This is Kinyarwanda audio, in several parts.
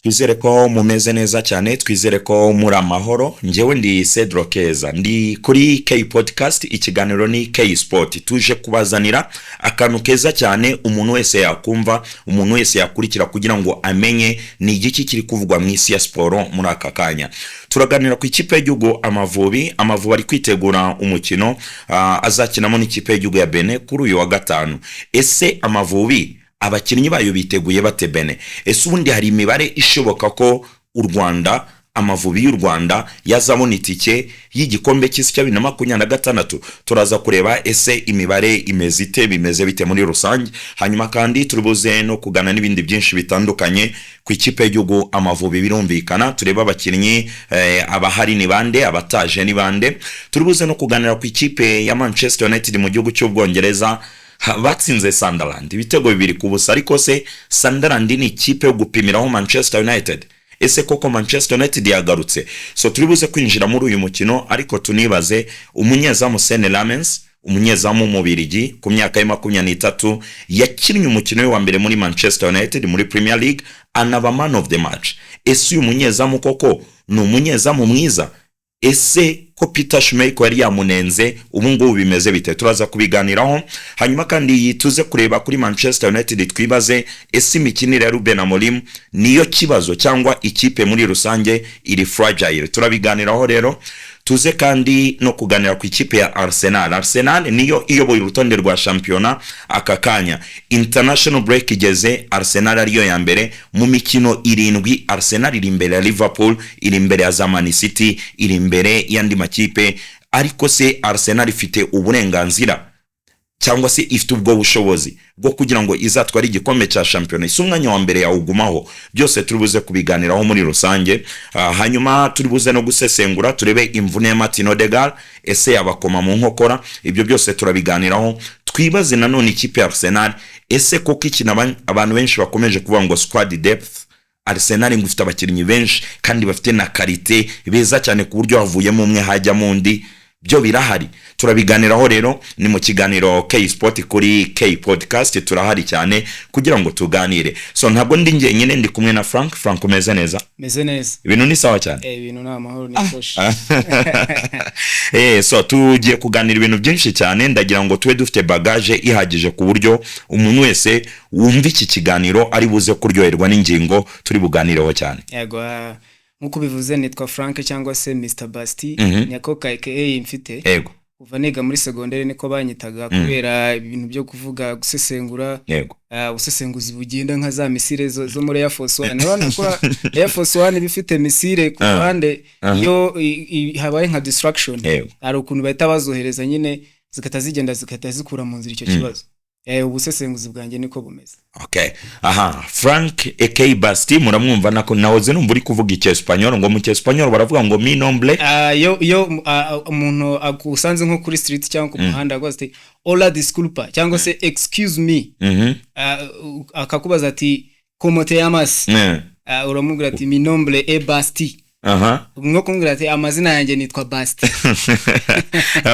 Twizere ko mumeze neza cyane, twizere ko muri amahoro. Njyewe ndi Cedro Keza, ndi kuri K Podcast, ikiganiro ni K Sport. Tuje kubazanira akantu keza cyane umuntu wese yakumva, umuntu wese yakurikira kugira ngo amenye ni igiki kiri kuvugwa mu isi ya siporo muri aka kanya. Turaganira ku ikipe y'igihugu Amavubi ari kwitegura umukino azakinamo n'ikipe y'igihugu ya Benin kuri uyu wa gatanu. Ese Amavubi abakinnyi bayo biteguye bate Benin? Ese ubundi hari imibare ishoboka ko u Rwanda, Amavubi y'u Rwanda yazabona itike y'igikombe cy'isi cya 2026? Turaza kureba ese imibare imeze ite, bimeze bite muri rusange. Hanyuma kandi turibuze no kugana n'ibindi byinshi bitandukanye ku ikipe y'igihugu Amavubi. Birumvikana tureba abakinnyi abahari ni bande, abataje ni bande. Turibuze no kuganira ku ikipe ya Manchester United mu gihugu cy'Ubwongereza batsinze Sunderland ibitego 2-0, ariko se Sunderland ni ikipe yo gupimiraho Manchester United? Ese koko Manchester United yagarutse? So turibuze kwinjira muri uyu mukino, ariko tunibaze umunyezamu Senne Lammens, umunyezamu mubirigi ku myaka ya 23, yakinnye umukino wa mbere muri Manchester United muri Premier League, anaba man of the match. Ese uyu munyezamu koko ni umunyezamu mwiza? Ese ko Peter Schmeichel yari yamunenze ubu ngubu bimeze bite? Turaza kubiganiraho. Hanyuma kandi tuze kureba kuri Manchester United, twibaze ese imikinire ya Ruben Amorim niyo kibazo cyangwa ikipe muri rusange iri fragile? Turabiganiraho rero. Tuze kandi no kuganira ku ikipe ya Arsenal niyo iyoboye urutonde rwa championa aka kanya. International break igeze, Arsenal ariyo ya mbere mu mikino 7. Arsenal iri imbere ya Liverpool, iri imbere ya Man City, iri imbere y'andi makipe. Ariko se Arsenal ifite uburenganzira cyangwa se ifite ubwo bushobozi bwo kugira ngo izatwara igikombe cya championa? Isumwanya wa mbere yawugumaho? Byose turibuze kubiganiraho muri rusange. Hanyuma turibuze no gusesengura, turebe imvune ya Martin Odegaard, ese yabakoma mu nkokora? Ibyo byose turabiganiraho. Twibaze nanone ikipe ya Arsenal, ese koko ikina abantu benshi bakomeje kuvuga ngo squad depth. Arsenal ngo ifite abakinnyi benshi kandi bafite na qualité beza cyane ku buryo havuyemo umwe hajya mundi. Byo birahari, turabiganiraho rero. Ni mu kiganiro K Sport kuri K Podcast, turahari cyane kugira ngo tuganire. So ntabwo ndi njyenyine, ndi kumwe na Frank. Umeze neza? Meze neza. Ibintu ni sawa cyane? Ibintu na amahoro ni fresh. So tugiye kuganira ibintu byinshi cyane, ndagira ngo tube dufite bagage ihagije ku buryo umuntu wese wumva iki kiganiro ari buze kuryoherwa n'ingingo turi buganireho cyane. Yego, nkuko bivuze nitwa Frank cyangwa se Mr Basti, nyako KK mfite. Yego. Kuva niga muri secondaire niko banyitaga kubera ibintu byo kuvuga gusesengura. Yego. Usesenguzi bugenda nka za misile zo muri Air Force 1. Nabona ko Air Force 1 bifite misile ku ruhande, yo habaye nka distraction. Ari ukuntu bahita bazohereza nyine zikata zigenda zikata zikura mu nzira icyo kibazo. Ubusesenguzi bwanjye niko bumeze. Okay. Frank AK Basti, muramwumva nako nahoze numva uri kuvuga icyespanyo ngo mu cyespanyo baravuga ngo mi nombre. Yo umuntu akusanze nko kuri street cyangwa ku muhanda agwaze hola disculpa cyangwa se excuse me. Akakubaza ati como te llamas? Uramubwira ati mi nombre e Basti. Ngo kumbwira ati amazina yanjye nitwa Basti.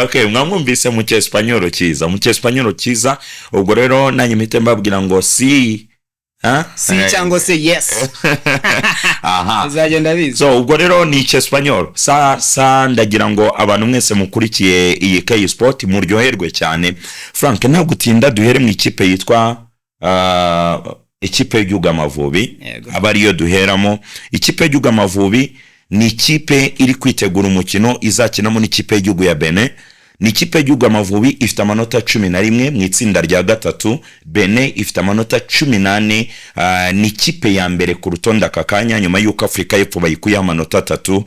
Okay, mwamwumvise mu cyespanyo cyiza, mu cyespanyo cyiza. Ubwo rero nanjye mpite mbabwira ngo si cyangwa se yes. Izagenda biza. So ubwo rero ni cyespanyo ndagira ngo abantu mwese mukurikiye iyi K Sport muryoherwe cyane. Frank, nta gutinda duhere mu ikipe yitwa ikipe y'Igihugu Amavubi. Abariyo duheramo. Ikipe y'Igihugu Amavubi ni ikipe iri kwitegura umukino izakinamo n'ikipe y'igihugu ya Benin. Ni ikipe y'Igihugu Amavubi ifite amanota 11 mu itsinda rya gatatu. Benin ifite amanota 18. Ni ikipe ya mbere ku rutonde aka kanya nyuma y'uko Afrika y'Epfo bayikuye amanota 3.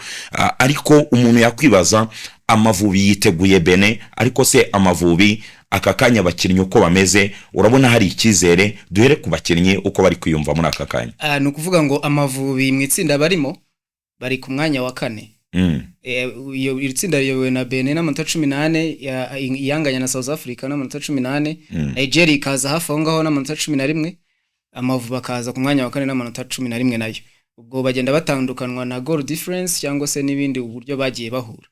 Ariko umuntu yakwibaza, Amavubi yiteguye Benin, ariko se Amavubi aka kanya abakinnyi uko bameze, urabona hari icyizere? Duhere ku bakinnyi uko bari kwiyumva muri aka kanya. Ni ukuvuga ngo Amavubi mu itsinda barimo bari ku mwanya wa 4. Iyo itsinda riyobowe na Benin n'amanota 18, yanganya na South Africa n'amanota 18, Nigeria ikaza hafi aho ngaho n'amanota 11, Amavubi akaza ku mwanya wa 4 n'amanota 11 nayo. Ubwo bagenda batandukanwa na goal difference cyangwa se n'ibindi uburyo bagiye bahura.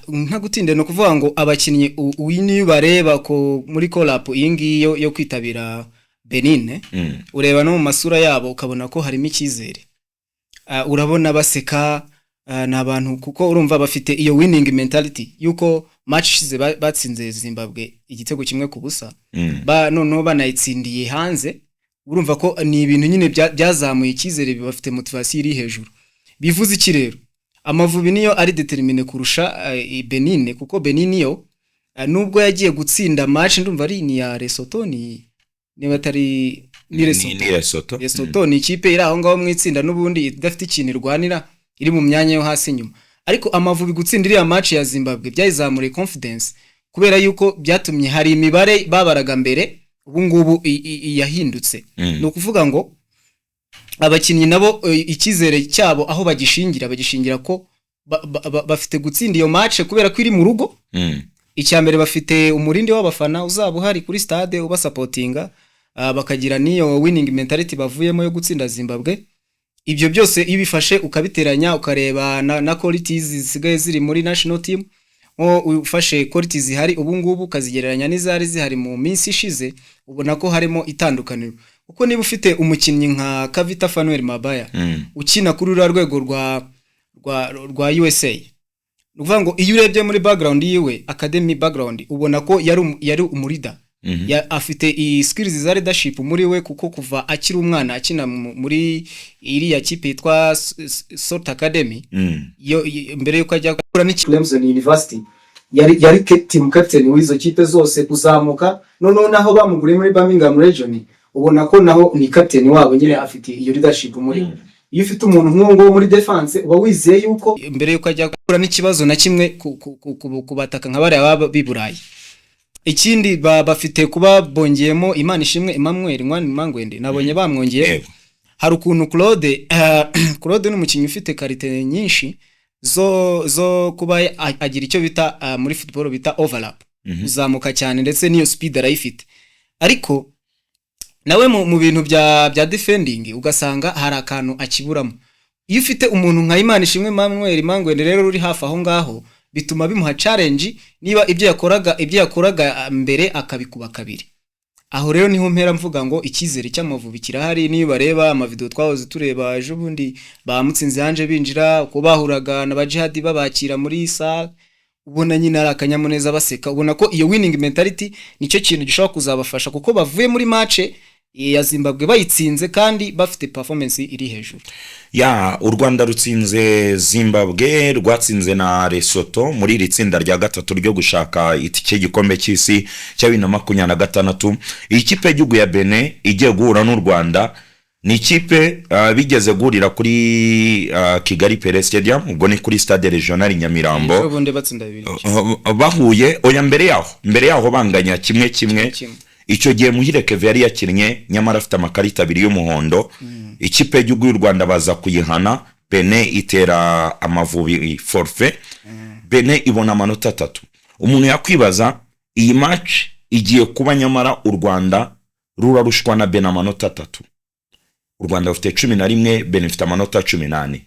Nta gutinde no kuvuga ngo abakinnyi uyu bareba ko muri call-up iyi ngiyo yo kwitabira Benin, ureba no mu masura yabo ukabona ko harimo icyizere. urabona baseka n'abantu kuko urumva bafite iyo winning mentality yuko match batsinze Zimbabwe igitego kimwe ku busa noneho banayitsindiye hanze urumva ko ni ibintu nyine byazamuye icyizere bafite motivation iri hejuru bivuze iki rero Amavubi niyo ari determine kurusha Benin kuko Benin yo nubwo yagiye gutsinda match ndumva ari ni ya Lesotho ni batari ni Lesotho ni ikipe iri aho ngaho mu itsinda n'ubundi idafite ikintu irwanira iri mu myanya yo hasi nyuma ariko Amavubi gutsinda iriya match ya Zimbabwe byayizamuriye confidence kubera yuko byatumye hari imibare babaraga mbere ubu ngubu yahindutse no kuvuga ngo abakinnyi nabo icyizere cyabo aho bagishingira ko bafite gutsinda iyo match kubera ko iri mu rugo icyambere bafite umurindi w'abafana uzaba uhari kuri stade ubasupportinga bakagira niyo winning mentality bavuyemo yo gutsinda Zimbabwe ibyo byose ibifashe ukabiteranya ukareba na qualities zisigaye ziri muri national team ufashe qualities zihari ubu ngubu kazigereranya n'izari zihari mu minsi ishize ubona ko harimo itandukaniro uko niba ufite umukinnyi nka Kavita Fanuel Mabaya ukina kuri rwego rwa USA nuvuga ngo iyo urebye muri background yiwe academy background ubona ko yari umurida afite skills za leadership muri we kuko kuva akiri umwana akina muri iriya kipe yitwa Salt Academy mbere yuko ajya gukora n'iki Clemson University yari team captain w'izo kipe zose kuzamuka naho bamuguriye muri Birmingham region ubona ko naho ni captain wabo nyine afite iyo leadership muri iyo ufite umuntu nk'uwo muri defense uba wizeye yuko mbere yuko ajya gukora n'ikibazo na kimwe kubataka nka bari biburaye ikindi bafite kuba bongeyemo Imana ishimwe Emmanuel Mangwende nabonye bamwongeye hari ukuntu Claude n'umukinnyi ufite karite nyinshi zo kuba agira icyo bita muri football bita overlap uzamuka cyane ndetse niyo speed arayifite ariko nawe mu bintu bya defending ugasanga hari akantu akiburamo iyo ufite umuntu nka Imana ishimwe Emmanuel Mangwende rero uri hafi aho ngaho bituma bimuha challenge niba ibyo yakoraga mbere akabikuba kabiri aho rero niho mpera mvuga ngo icyizere cy'Amavubi kirahari niyo bareba ama video twahoze tureba ejo bundi bamutsinze hanje binjira uko bahuraga na bajihadi babakira muri isa ubona nyine ari akanyamuneza baseka ubona ko iyo winning mentality nicyo kintu gishobora kuzabafasha kuko bavuye muri match ya Zimbabwe bayitsinze kandi bafite performance iri hejuru u Rwanda rutsinze Zimbabwe rwatsinze na Lesotho muri iri tsinda rya gatatu ryo gushaka itike gikombe cy'isi cya 2026 ikipe y'igihugu ya Benin igiye guhura n'u Rwanda ni ikipe bigeze guhurira kuri Kigali Pele Stadium ubwo ni kuri stade regional Nyamirambo ubundi batsinda bibiri bahuye oya mbere yaho banganya kimwe icyo gihe Muhire Kevin yari yakinnye nyamara afite amakarita abiri y'umuhondo ikipe y'igihugu y'u Rwanda baza kuyihana Benin itera Amavubi forfait Benin ibona amanota 3 umuntu yakwibaza iyi match igiye kuba nyamara u Rwanda rurarushwa na Benin amanota 3 u Rwanda rufite 11 Benin ifite amanota 18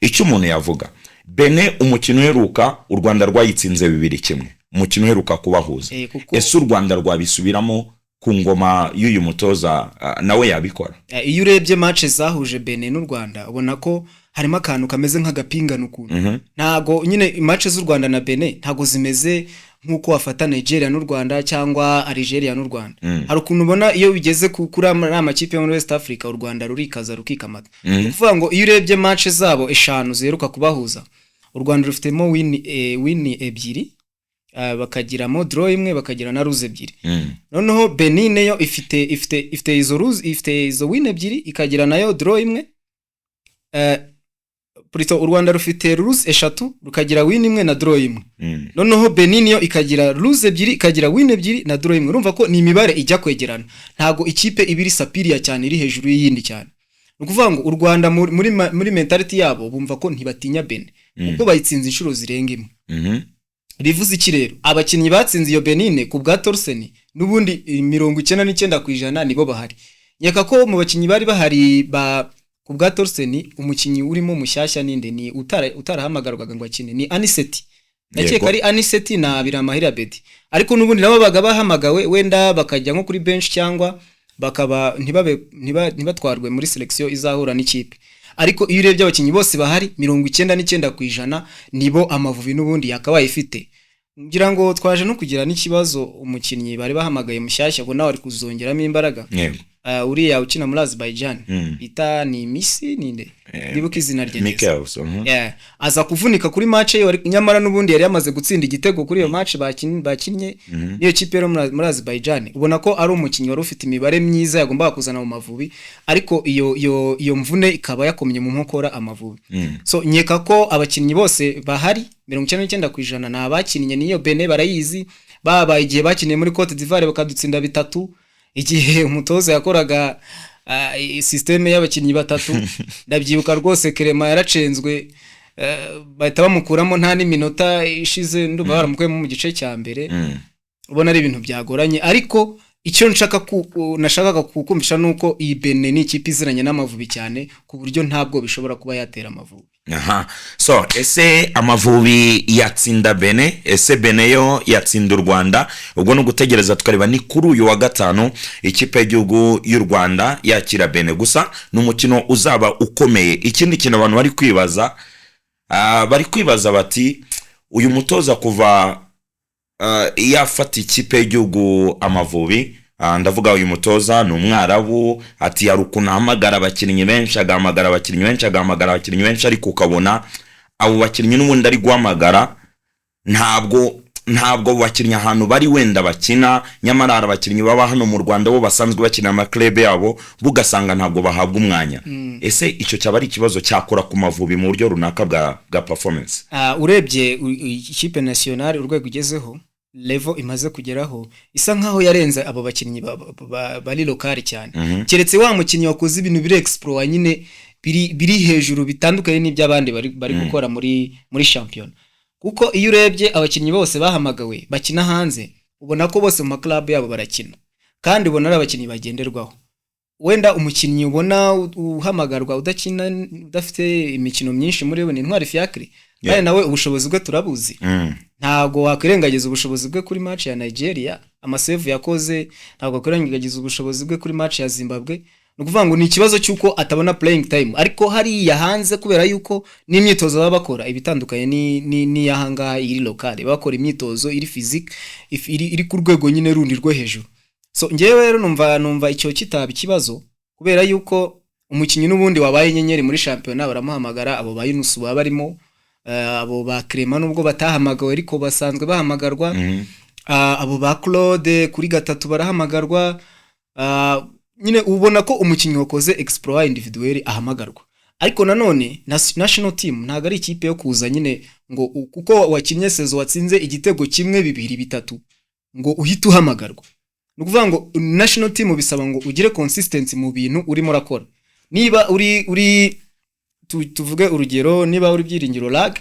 icyo umuntu yavuga Benin umukino uheruka u Rwanda rwayitsinze 2-1 umukino uheruka kubahuza ese u Rwanda rwabisubiramo ku ngoma y'uyu mutoza nawe yabikora iyo urebye match zahuje Benin n'u Rwanda ubona ko harimo akantu kameze nk'agapingano ukuntu ntago nyine match z'u Rwanda na Benin ntago zimeze nkuko wafata Nigeria n'u Rwanda cyangwa Algeria n'u Rwanda hari ukuntu ubona iyo bigeze kuri amakipe yo muri West Africa u Rwanda rurikaza rukikamata kuvuga ngo iyo urebye match zabo eshanu ziheruka kubahuza u Rwanda rufitemo win ebyiri bakagiramo draw imwe bakagira na lose ebyiri noneho Benin yo ifite izo win ebyiri ikagira nayo draw imwe Prito u Rwanda rufite lose eshatu rukagira win imwe na draw imwe noneho Benin yo ikagira lose ebyiri ikagira win ebyiri na draw imwe urumva ko ni imibare ijya kwegerana ntago ikipe ibiri superior cyane iri hejuru y'iyindi cyane nukuvuga ngo u Rwanda muri mentality yabo bumva ko ntibatinya Benin kuko bayitsinze inshuro zirenga imwe rivuze iki rero abakinnyi batsinze iyo Benin ku bwa Torseni nubundi 99% nibo bahari nyaka ko mu bakinnyi bari bahari ku bwa Torseni umukinnyi urimo mushyashya ninde ni utarahamagarwaga ngo akine ni Aniseti nakeka ari Aniseti na Biramahira Bedi ariko nubundi nabo baga bahamagawe wenda bakajya nko kuri bench cyangwa bakaba ntibatwarwe muri selection izahura n'ikipe ariko iyo urebye abakinnyi bose bahari 99% nibo Amavubi n'ubundi yakabaye ifite. Ngira ngo twaje no kugira n'ikibazo umukinnyi bari bahamagaye mushyashya ngo nawe ari kuzongeramo imbaraga. Uriya ukina muri Azerbaijan bita ni Misi ninde ndibuka izina rye Mikhails aza kuvunika kuri match ye nyamara n'ubundi yari yamaze gutsinda igitego kuri iyo match bakinnye niyo kipe yo muri Azerbaijan. Ubona ko ari umukinnyi wari ufite imibare myiza yagombaga kuzana mu Mavubi, ariko iyo mvune ikaba yakomye mu nkokora Amavubi. So nyeka ko abakinnyi bose bahari 99% na abakinnye niyo Benin barayizi, babaye igihe bakiniye muri Cote d'Ivoire bakadutsinda 3 igihe umutoza yakoraga systeme y'abakinnyi 3 ndabyibuka rwose Clement yaracenzwe bahita bamukuramo nta n'iminota ishize ndumva baramukuyemo mu gice cya mbere. Ubona ari ibintu byagoranye, ariko icyo nashakaga kukumvisha nuko iyi Benin ni ikipe iziranye n'Amavubi cyane ku buryo ntabwo bishobora kuba yatera Amavubi. So ese Amavubi yatsinda Benin, ese Benin yo yatsinda u Rwanda? Ubwo no gutegereza tukareba ni kuri uyu wa gatanu ikipe y'igihugu y'u Rwanda yakira Benin. Gusa n'umukino uzaba ukomeye. Ikindi kintu abantu bari kwibaza bati uyu mutoza kuva yafata ikipe y'igihugu Amavubi, ndavuga uyu mutoza ni umwarabu, ati yarukuna hamagara abakinnyi benshi agahamagara abakinnyi benshi ariko ukabona abo bakinnyi n'ubundi ari guhamagara ntabwo bakinnyi ahantu bari wenda bakina, nyamara abakinnyi baba hano mu Rwanda bo basanzwe bakina ama club yabo bugasanga ntabwo bahabwa umwanya. Ese icyo cyaba ari ikibazo cyakora ku Mavubi mu buryo runaka bwa performance? Urebye ikipe nationale urwego ugezeho level imaze kugeraho isa nkaho yarenze abo bakinnyi bari lokali cyane. Keretse wa mukinnyi wakoze ibintu biri exploit nyine biri hejuru bitandukanye n'iby'abandi bari gukora muri champion. Kuko iyo urebye abakinnyi bose bahamagawe bakina hanze ubona ko bose mu club yabo barakina, kandi ubona ari abakinnyi bagenderwaho. Wenda umukinnyi ubona uhamagarwa udakina udafite imikino myinshi muri bo ni Ntwari Fiacre, kandi nawe ubushobozi bwe turabuzi. Ntago wakwirengagiza ubushobozi bwe kuri match ya Nigeria, amasave yakoze, ntago wakwirengagiza ubushobozi bwe kuri match ya Zimbabwe. Nukuvuga ngo ni ikibazo cyuko atabona playing time, ariko hari yahanze kubera yuko n'imyitozo baba bakora ibitandukanye ni yahanga iri lokale, bakora imyitozo iri physique iri ku rwego nyine rundi rwo hejuru. So ngewe rero numva icyo kitaba ikibazo kubera yuko umukinnyi n'ubundi wabaye inyenyeri muri championnat baramuhamagara, abo ba Yunus baba barimo, abo ba Clement nubwo batahamagawe ariko basanzwe bahamagarwa, abo ba Claude kuri 3 barahamagarwa. Nyine ubona ko umukinnyi wakoze exploit individuel ahamagarwa, ariko nanone national team ntago ari ikipe yo kuza nyine ngo kuko wakinnye sezo watsinze igitego kimwe 2 3 ngo uhite uhamagarwa. Nukuvuga ngo national team bisaba ngo ugire consistency mu bintu urimo rakora. Niba uri tuvuge urugero, niba uri Byiringiro lag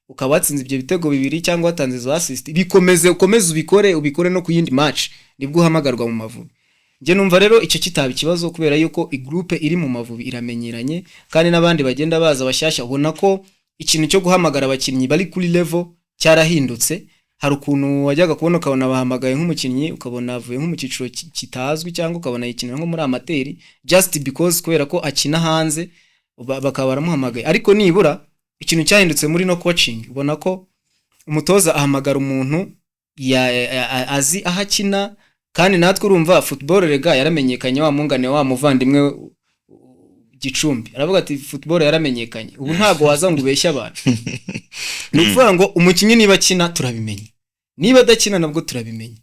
ukaba watsinze ibyo bitego 2 cyangwa watanze zo assist, bikomeze ubikore no ku yindi match nibwo uhamagarwa mu Mavubi. Nje numva rero icyo kitaba ikibazo kubera yuko igroupe iri mu Mavubi iramenyeranye, kandi nabandi bagenda baza bashyashya ubona ko ikintu cyo guhamagara abakinnyi bari kuri level cyarahindutse. Hari ukuntu wajyaga kubona ukabona bahamagaye nk'umukinnyi ukabona avuye nko mu cyiciro kitazwi cyangwa ukabona yikinira nko muri amateri just because kubera ko akina hanze bakaba baramuhamagaye. Ariko nibura ikintu cyahindutse muri no coaching, ubona ko umutoza ahamagara umuntu azi ahakina, kandi natwe urumva football rega yaramenyekanye, wa mungane wa muvandimwe Gicumbi aravuga ati football yaramenyekanye, ubu ntago waza ngo ubeshya abantu. Nukuvuga ngo umukinnyi niba akina turabimenye, niba adakina nabwo turabimenye.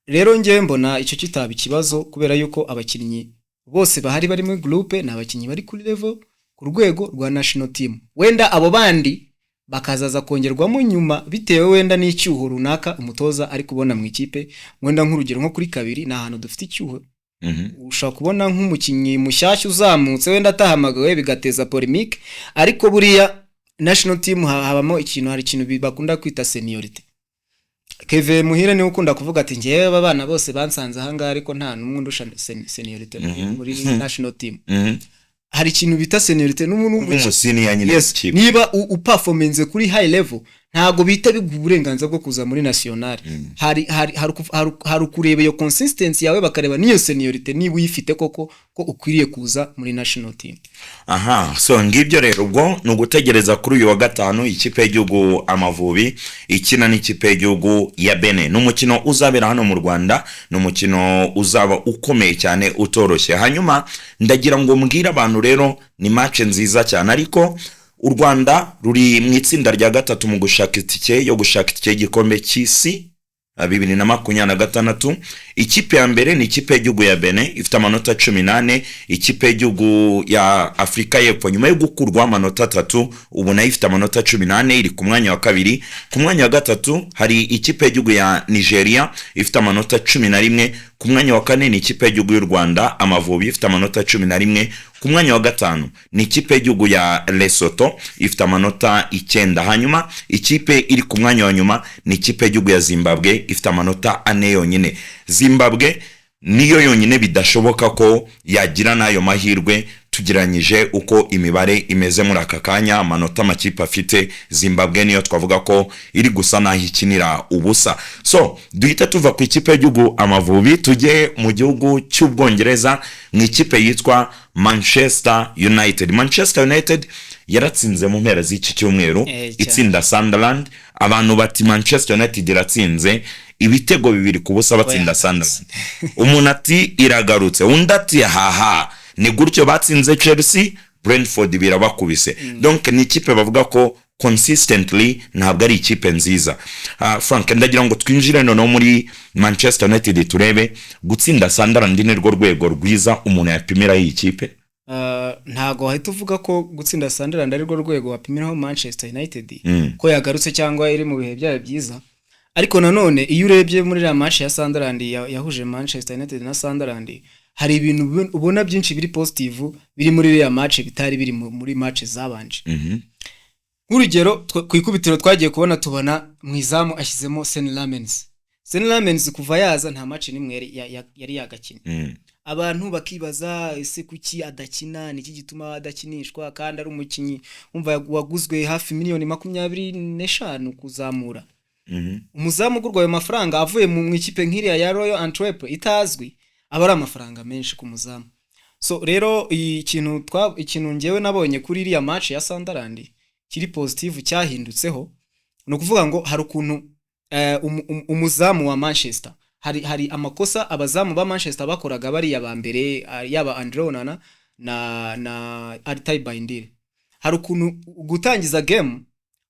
Rero ngewe mbona icyo kitaba ikibazo kubera yuko abakinnyi bose bahari bari muri groupe na abakinnyi bari kuri level ku rwego rwa national team. Wenda abo bandi bakazaza kongerwamo nyuma bitewe wenda n'icyuho runaka umutoza ari kubona mu ikipe. Wenda nk'urugero nko kuri 2 na hano dufite icyuho, ushaka kubona nk'umukinnyi mushyashya uzamutse wenda atahamagawe bigateza polemique, ariko buriya national team habamo hari ikintu bakunda kwita seniority. Kevin Muhire ni ukunda kuvuga ati ngewe abana bose bansanze hanga ariko nta numwe ndusha seniority muri national team. Hari ikintu bita seniority n'umuntu umusini yanyine. Niba uperformance kuri high level ntago bita biguha uburenganzira bwo kuza muri national. Hari kureba iyo consistency yawe, bakareba niyo seniority niba uyifite koko ko ukwiriye kuza muri national team. Aha, so ngibyo rero ubwo nugutegereza kuri uyu wa gatanu ikipe y'igihugu Amavubi ikina n'ikipe y'igihugu ya Benin. N'umukino uzabera hano mu Rwanda, n'umukino uzaba ukomeye cyane utoroshye. Hanyuma ndagira ngo mbwira abantu rero ni match nziza cyane, ariko u Rwanda ruri mu itsinda rya gatatu mu gushaka itike y'igikombe cy'isi 2026. Ikipe ya mbere ni ikipe y'igihugu ya Benin ifite amanota 18, ikipe y'igihugu ya Afrika y'Epfo nyuma yo gukurwa amanota 3 ubu nayo ifite amanota 18 iri ku mwanya wa kabiri. Ku mwanya wa gatatu hari ikipe y'igihugu ya Nigeria ifite amanota 11, ku mwanya wa kane ni ikipe y'igihugu y'u Rwanda Amavubi ifite amanota 11, ku mwanya wa gatanu ni ikipe y'igihugu ya Lesotho ifite amanota 9. Hanyuma ikipe iri ku mwanya wa nyuma ni ikipe y'igihugu ya Zimbabwe ifite amanota 4 yonyine. Zimbabwe niyo yonyine bidashoboka ko yagira nayo mahirwe tugiranyije uko imibare imeze muri aka kanya, amanota amakipe afite. Zimbabwe niyo twavuga ko iri gusa naho ikinira ubusa. So duhita tuva ku ikipe y'igihugu Amavubi tujye mu gihugu cy'Ubwongereza mu ikipe yitwa Manchester United. Manchester United yaratsinze mu mpera z'iki cyumweru itsinda Sunderland. Abantu bati Manchester United iratsinze ibitego 2 ku busa batsinda Sunderland. Umuntu ati iragarutse, undi ati haha ni gutyo batsinze Chelsea, Brentford birabakubise. Donc ni ikipe bavuga ko consistently ntabwo ari ikipe nziza. Frank, ndagira ngo twinjire no muri Manchester United turebe gutsinda Sunderland ni rwo rwego rwiza umuntu yapimira iyi kipe. Ntago hahita uvuga ko gutsinda Sunderland ari rwo rwego wapimiraho Manchester United ko yagarutse cyangwa iri mu bihe byayo byiza. Ariko nanone iyo urebye muri la match ya Sunderland yahuje Manchester United na Sunderland, hari ibintu ubona byinshi biri positive biri muri ya match bitari biri muri match zabanje. Nk'urugero ku ikubitiro twagiye tubona mu izamu ashyizemo Sen Lamens kuva yaza nta match nimwe yari yagakina. Abantu bakibaza ese kuki adakina, niki gituma adakinishwa kandi ari umukinyi umva waguzwe hafi miliyoni 25 kuzamura. Umuzamu gurwaye amafaranga avuye mu ikipe nk'iriya ya Royal Antwerp itazwi, aba ari amafaranga menshi ku muzamu. So rero ikintu ngewe nabonye kuri iriya match ya Sunderland kiri positive cyahindutseho, no kuvuga ngo hari ukuntu umuzamu wa Manchester hari amakosa abazamu ba Manchester bakoraga bari yabambere yaba Andre Onana na Altay Bayindire. Hari ukuntu gutangiza game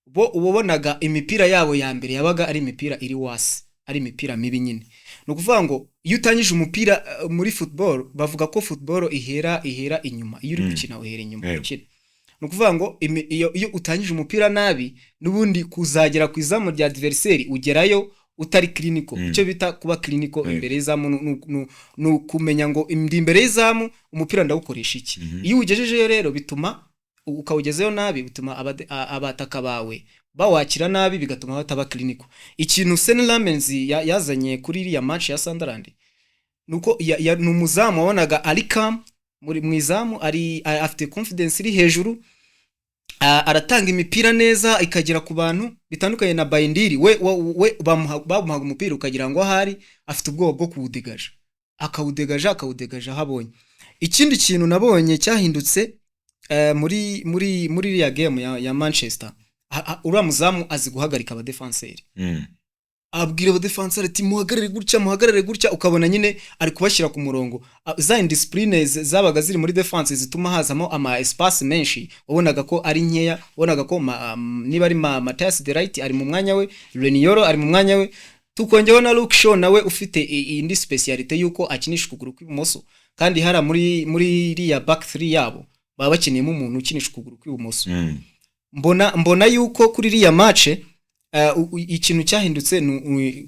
bo ubonaga imipira yabo ya mbere yabaga ari imipira iri wasi, ari imipira mibi nyine. No kuvuga ngo iyo utangije umupira muri football bavuga ko football ihera inyuma, iyo uri gukina uhera inyuma ukina. No kuvuga ngo iyo utangije umupira nabi nubundi kuzagera ku izamu rya adversary ugerayo utari clinical. Icyo bita kuba clinical imbere y'izamu no kumenya ngo imbere y'izamu umupira ndawukoresha iki. Iyo ugejejeyo rero bituma ukawugezeyo nabi, bituma abataka bawe bawakira nabi, bigatuma bataba clinical. Ikintu Sen Lamens yazanye kuri iriya match ya Sunderland nuko numuzamu wabonaga ari calm mu izamu, ari afite confidence iri hejuru, aratanga imipira neza ikagera ku bantu bitandukanye na Bayindiri. We bamuhaga umupira ukagira ngo ahari afite ubwoba bwo kuwudegaja, akawudegaja habonye. Ikindi kintu nabonye cyahindutse muri ya game ya Manchester, uriya muzamu azi guhagarika aba defenseur. Abwira aba defenseur ati muhagarare gutya, ukabona nyine ari kubashyira ku murongo. Za indiscipline zabaga ziri muri defense zituma hazamo ama espace menshi, wabonaga ko ari nkeya. Wabonaga ko niba ari Matthias de Ligt ari mu mwanya we, Reniero ari mu mwanya we, tukongeho na Luke Shaw nawe ufite indi speciality yuko akinisha ukuguru kw'ibumoso, kandi hara muri iriya back 3 yabo baba bakeneyemo umuntu ukinisha ukuguru kw'ibumoso. Mbona yuko kuri iriya match ikintu cyahindutse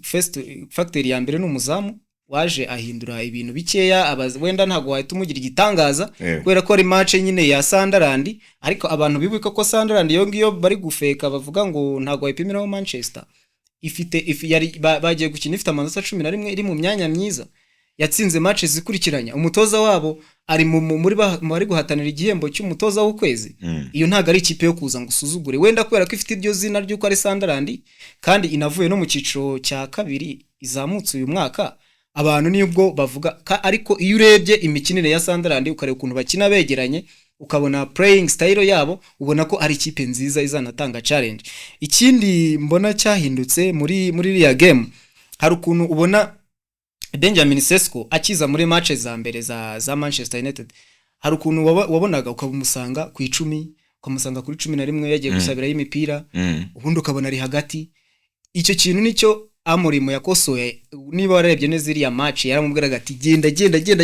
first factor ya mbere n'umuzamu waje ahindura ibintu bikeya. Wenda ntago wahita umugira igitangaza kubera ko ari match nyine ya Sunderland, ariko abantu bibuka ko Sunderland yo ngiyo bari gufeka bavuga ngo ntago wayipimiraho Manchester. Bagiye gukina ifite amanota 11 iri mu myanya myiza. yatsinze match zikurikiranya umutoza wabo ari muri bari guhatanira igihembo cy'umutoza w'ukwezi. Iyo ntago ari ikipe yo kuza ngo usuzugure wenda kubera ko ifite iryo zina ry'uko ari Sunderland kandi inavuye no mu ciciro cya kabiri izamutse uyu mwaka. Abantu nibwo bavuga ariko iyo urebye imikinire ya Sunderland ukareba ukuntu bakina begeranye ukabona playing style yabo ubona ko ari ikipe nziza izanatanga challenge. Ikindi mbona cyahindutse muri ya game hari ukuntu ubona Benjamin Sesko akiza muri match za mbere za Manchester United hari ukuntu wabonaga ukamusanga ku 10 ukamusanga kuri 11 yagiye gusabira y'imipira ubundi ukabona ari hagati. Icyo kintu nicyo Amorim yakosoye niba warebye neza iriya match yaramubwiraga ati genda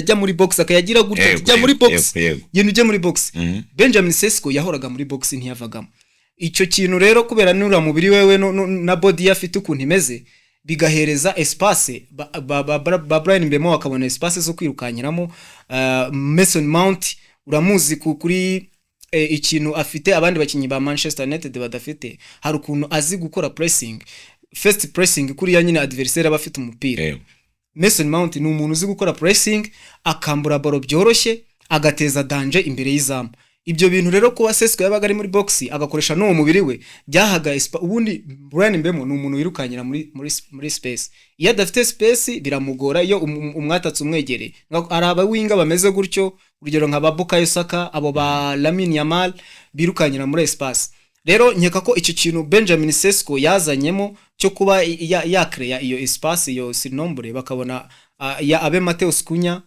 jya muri box akayagira gutya jya muri box yenu jya muri box. Benjamin Sesko yahoraga muri box ntiyavagamo. Icyo kintu rero kubera nura mubiri wewe na body yafite ukuntu imeze bigahereza espace ba Brian Mbemo akabona espace zo kwirukanyiramo. Mason Mount uramuzi kuri ikintu afite abandi bakinyi ba Manchester United badafite hari ukuntu azi gukora pressing first pressing kuri ya nyine adversaire abafite umupira. Mason Mount ni umuntu uzi gukora pressing akambura baro byoroshye agateza danger imbere y'izamu. Ibyo bintu rero ko Sesko yabaga ari muri box agakoresha no mubiri we byahaga ubundi Brian Mbemo ni umuntu wirukanyira muri space. Iyo adafite space biramugora iyo umwatatse umwegere araba winga bameze gutyo urugero nka Bukayo Saka abo ba Lamine Yamal birukanyira muri espace. Rero nkeka ko icyo kintu Benjamin Sesko yazanyemo cyo kuba ya create iyo espace iyo sinombre bakabona ya abe Mateus Cunha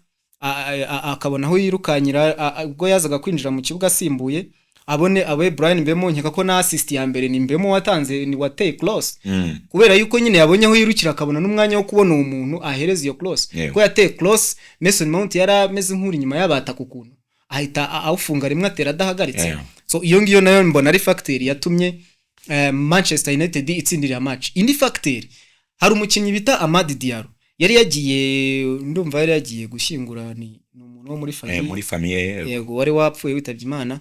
akabona aho yirukanyira ubwo yazaga kwinjira mu kibuga asimbuye abone abe Brian Mbemo nkeka ko na assist ya mbere ni Mbemo watanze ni wateye close kubera yuko nyine yabonye aho yirukira akabona n'umwanya wo kubona umuntu ahereza iyo close ko yateye close. Mason Mount yarameze nk'uri nyuma y'abataka ukuntu ahita awufunga rimwe atera adahagaritse. So iyo ngiyo nayo mbona ari factor yatumye Manchester United itsindira match. Indi factor hari umukinnyi bita Amad Diallo yari yagiye gushyingura ni umuntu wo muri famille yego wari wapfuye witabye Imana.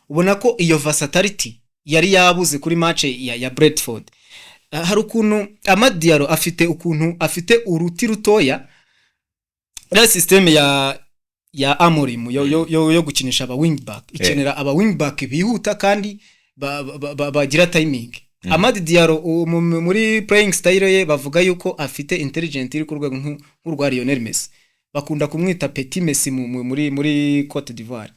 Ubona ko iyo versatility yari yabuze kuri match ya Brentford. Hari ukuntu Amad Diallo afite uruti rutoya la system ya Amorim yo gukinisha aba wing back ikenera aba wing back bihuta kandi bagira timing. Amad Diallo muri playing style ye bavuga yuko afite intelligent iri ku rwego nk'urwa Lionel Messi bakunda kumwita Petit Messi muri Cote d'Ivoire.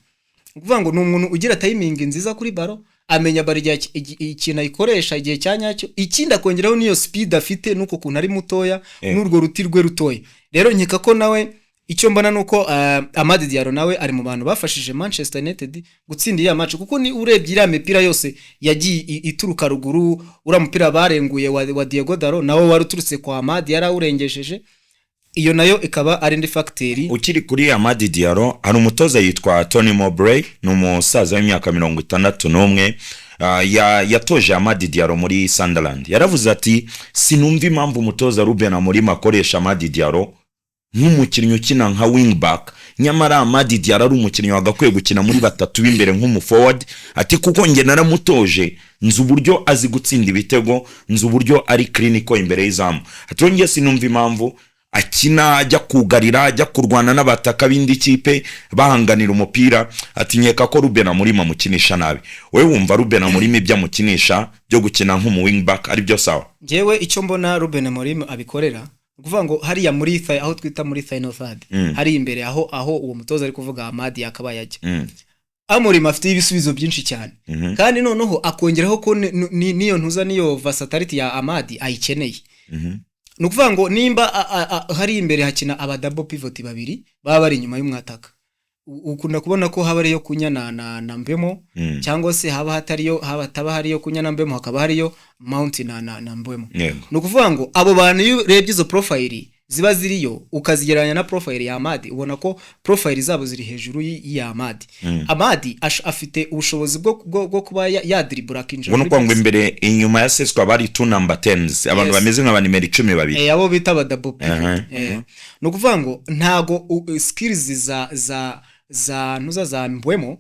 Ukuvuga ngo ni umuntu ugira timing nziza kuri baro amenya bari ikintu ayikoresha igihe cyanyacyo ikindi akongeraho niyo speed afite nuko kuntu ari mutoya n'urwo ruti rwe rutoya. Rero nkeka ko nawe icyo mbona nuko Amad Diallo nawe ari mu bantu bafashije Manchester United gutsinda ya match kuko ni urebye iriya mipira yose yagiye ituruka ruguru uramupira barenguye wa Diego Dalo nawe waruturutse kwa Amad yarawurengesheje. Iyo nayo ikaba ari ndi factory. Ukiri kuri Amad Diallo hari umutoza yitwa Tony Mowbray n'umusaza w'imyaka 61 yatoje Amad Diallo muri Sunderland. Yaravuze ati sinumva impamvu umutoza Ruben Amorim akoresha Amad Diallo nk'umukinnyi ukina nka wing back nyamara Amad Diallo ari umukinnyi wagakwiye gukina muri batatu b'imbere nk'umu forward. Ati kuko nge naramutoje nzu buryo azi gutsinda ibitego nzu buryo ari clinical imbere y'izamu. Ati nge sinumva impamvu akina ajya kugarira ajya kurwana n'abataka bindi kipe bahanganira umupira. Ati nkeka ko Ruben Amorim amukinisha nabi. Wewe wumva Ruben Amorim ibyo amukinisha byo gukina nk'umu wing back ari byo sawa? Ngewe icyo mbona Ruben Amorim abikorera kuvuga ngo hari ya muri aho twita muri final third hari imbere aho uwo mutoza ari kuvuga Amad yakaba yajya. Amorim afite ibisubizo byinshi cyane kandi noneho akongeraho ko niyo ntuza niyo versatility ya Amad ayikeneye. Nukuvuga ngo nimba hari imbere hakina aba double pivot babiri baba bari inyuma y'umwataka ukunda kubona ko haba ariyo Cunha na Mbemo cyangwa se hataba hariyo Cunha na Mbemo hakaba hariyo Mount na Mbemo. Nukuvuga ngo abo bantu iyo urebye izo profile ziba ziriyo ukazigeranya na profile ya Amad ubona ko profile zabo ziri hejuru ya Amad. Amad afite ubushobozi bwo kuba ya dribble akinjira. Ubona ko ngo imbere inyuma ya Sesko abari 2 number 10s abantu bameze nk'aba numero 12 abo bita ba double pivot. Nukuvuga ngo ntago skills za Mbemo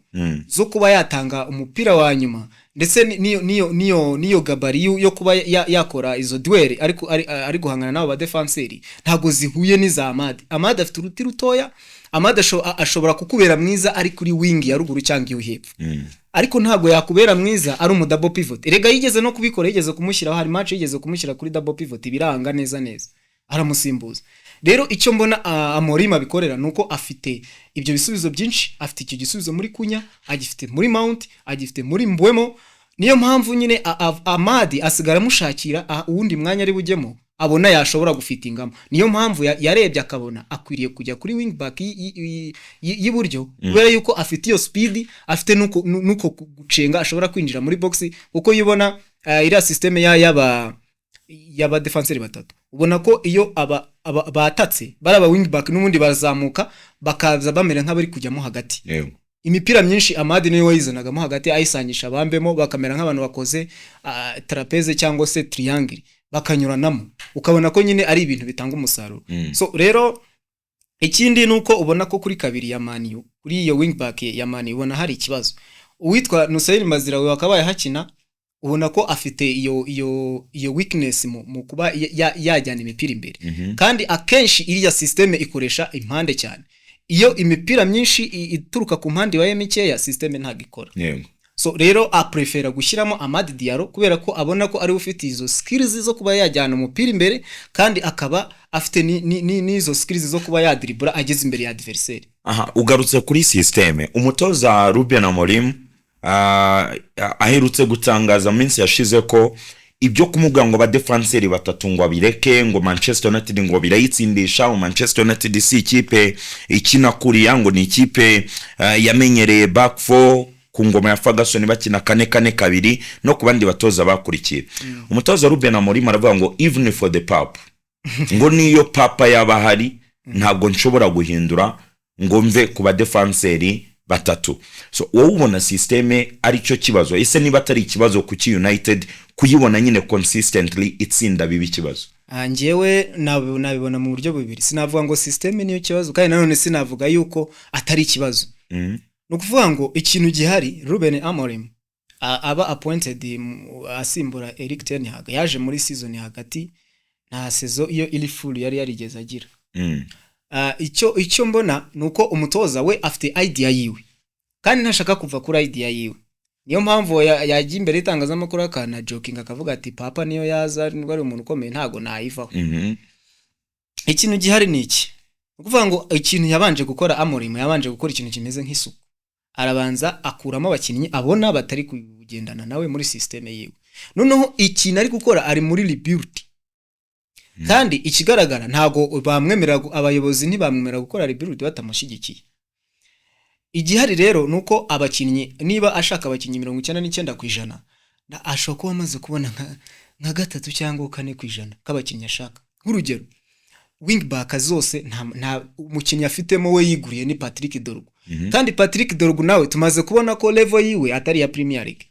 zo kuba yatanga umupira wa nyuma ndetse niyo gabari yo kuba yakora izo duel ariko ari guhangana nabo ba defenseri ntago zihuye n'iza Amad afite uruti rutoya. Amad ashobora kukubera mwiza ari kuri wing ya ruguru cyangwa iyo hepfo, ariko ntago yakubera mwiza ari umu double pivot. Erega yigeze no kubikora, yigeze kumushyiraho, hari match yigeze kumushyira kuri double pivot biranga neza aramusimbuza. Rero icyo mbona Amorim abikorera nuko afite ibyo bisubizo byinshi, afite icyo gisubizo muri Kunya, agifite muri Mount, agifite muri Mbwemo. Niyo mpamvu nyine Amad asigara mushakira uwundi mwanya ari bujyemo abona yashobora gufitingamo. Niyo mpamvu yarebye akabona akwiriye kujya kuri wing back y'iburyo kubera yuko afite iyo speed, afite nuko gucenga, ashobora kwinjira muri box kuko yibona iriya systeme yaba defenseur batatu. Ubona ko iyo batatse baraba wing back n'ubundi bazamuka bakaza bamera nk'abari kujyamo hagati. Imipira myinshi Amad niwe wayizanagamo hagati ayisangisha bambemo bakamera nk'abantu bakoze trapeze cyangwa se triangle bakanyuranamo, ukabona ko nyine ari ibintu bitanga umusaruro. So rero ikindi nuko ubona ko kuri kabiri ya Man U, kuri iyo wing back ya Man U ubona hari ikibazo. Uwitwa Nusair Maziraoui wakabaye hakina, ubona ko afite iyo weakness mu kuba yajyana imipira imbere. Kandi akenshi iriya systeme ikoresha impande cyane. Iyo imipira myinshi ituruka ku mpande waye mikeya systeme ntagikora. So rero prefera gushyiramo Amad Diallo kubera ko abona ko ari ufite izo skills zo kuba yajyana umupira imbere, kandi akaba afite n'izo skills zo kuba yadribura ageze imbere ya adversaire. Ugarutse kuri systeme, umutoza Ruben Amorim aherutse gutangaza minsi yashize ko ibyo kumubwira ngo ba defenseur batatu ngo abireke, ngo Manchester United ngo birayitsindisha, Manchester United si ikipe ikina kuriya, ngo ni ikipe yamenyereye back four ku ngoma ya Ferguson bakina 4-4-2 no kubandi batoza bakurikiye. Umutoza Ruben Amorim aravuga ngo even for the pap ngo niyo papa yabahari ntabwo nshobora guhindura ngo mve kuba defenseur batatu. So wowe ubona systeme ari cyo kibazo, ese niba atari ikibazo ku United kuyibona nyine consistently itsinda bibi kibazo? Njyewe nabibona mu buryo bubiri. Sinavuga ngo systeme niyo kibazo kandi nanone sinavuga yuko atari ikibazo. No kuvuga ngo ikintu gihari, Ruben Amorim aba appointed asimbura Erik ten Hag yaje muri season hagati na season iyo ili full yari yarigeze agira. Icyo mbona nuko umutoza we afite idea yiwe kandi ntashaka kuva kuri idea yiwe. Niyo mpamvu yagiye imbere itangazamakuru akana joking akavuga ati papa niyo yaza ari umuntu ukomeye ntago nayivaho. Ikintu gihari ni iki, ukuvuga ngo ikintu yabanje gukora Amorim yabanje gukora ikintu kimeze nk'isuku. Arabanza akuramo abakinnyi abona batari kugendana nawe muri systeme yiwe. Noneho ikintu ari gukora ari muri rebuild. Kandi ikigaragara ntago bamwemera, abayobozi ntibamwemera gukora rebuild batamushigikiye. Igihari rero nuko abakinnyi niba ashaka abakinnyi 99% ashobora kuba amaze kubona nka gatatu cyangwa 4% k'abakinnyi ashaka. Nk'urugero wing back zose nta umukinnyi afitemo we yiguriye ni Patrick Dorgu. Kandi Patrick Dorgu nawe tumaze kubona ko level yiwe atari ya Premier League.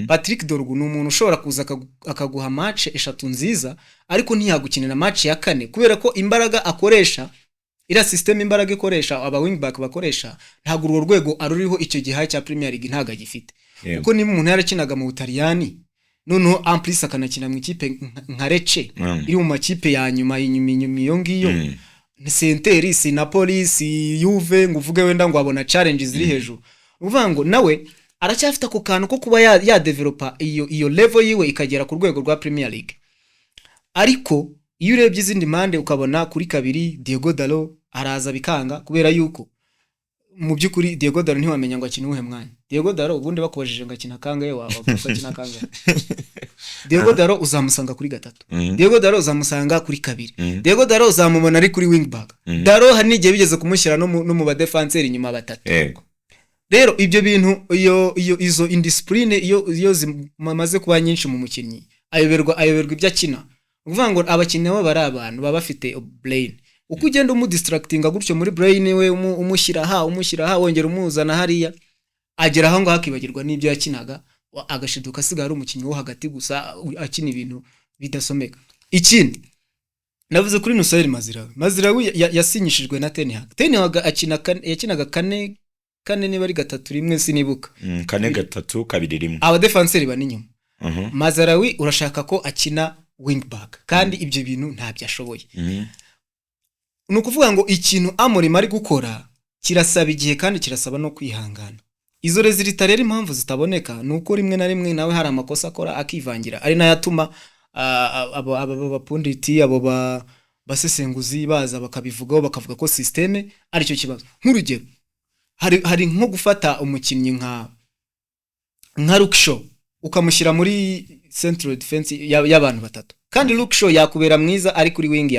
Patrick Dorgu ni umuntu ushobora kuza akaguha match 3 nziza ariko ntiyagukinira match ya 4 kubera ko imbaraga akoresha ira system imbaraga ikoresha aba wing back bakoresha ntago urwo rwego aruriho icyo gihe cya Premier League ntago agifite. Kuko ni umuntu yarakinaga mu Butaliyani noneho amplis akanakina mu ikipe nka Lecce iri mu makipe ya nyuma iyo ngiyo Senteri, Napoli, Juve, nguvuge wenda ngo abona challenges ziri hejuru. Uvuga ngo nawe aracyafite ako kantu ko kuba ya developer iyo level yiwe ikagera ku rwego rwa Premier League. Ariko iyo urebye izindi mande ukabona kuri kabiri Diego Dalot araza bikanga kubera yuko mu byukuri Diego Dalot ntiwamenya ngo akina uhe mwanya. Diego Dalot ubundi bakubajije ngo akina kangahe akina kangahe. Diego Dalot uzamusanga kuri gatatu. Diego Dalot uzamusanga kuri kabiri. Diego Dalot uzamubona ari kuri wing back. Dalot hari n'igihe bigeze kumushyira no mu ba defenseur inyuma batatu. Rero ibyo bintu izo indiscipline iyo zimaze kuba nyinshi mu mukinnyi ayoberwa ibyo akina. Uvuga ngo abakinnyi bo bari abantu baba bafite brain. Uko ugenda umudistractinga gutyo muri brain we umushyira wongera umuzana hariya agera aho ngo hakibagirwa n'ibyo yakinaga agashiduka asigaye ari umukinnyi wo hagati gusa akina ibintu bidasomeka. Ikindi navuze kuri Nusair Maziraoui yasinyishijwe na Ten Hag. Ten Hag yakinaga 4 kane niba ari 3-1 sinibuka 4-3-2-1 aba defenseur bani nyuma Mazarawi urashaka ko akina wing back kandi ibyo bintu ntabyo ashoboye nukuvuga ngo ikintu Amorim ari gukora kirasaba igihe kandi kirasaba no kwihangana izo rezilita rero impamvu zitaboneka nuko rimwe na rimwe nawe hari amakosa akora akivangira ari nayatuma abo bapunditi abo basesenguzi baza bakabivugaho bakavuga ko systeme ari cyo kibazo nk'urugero hari nko gufata umukinnyi nka Lukshaw ukamushyira muri central defense y'abantu batatu kandi Lukshaw yakubera mwiza ari kuri wing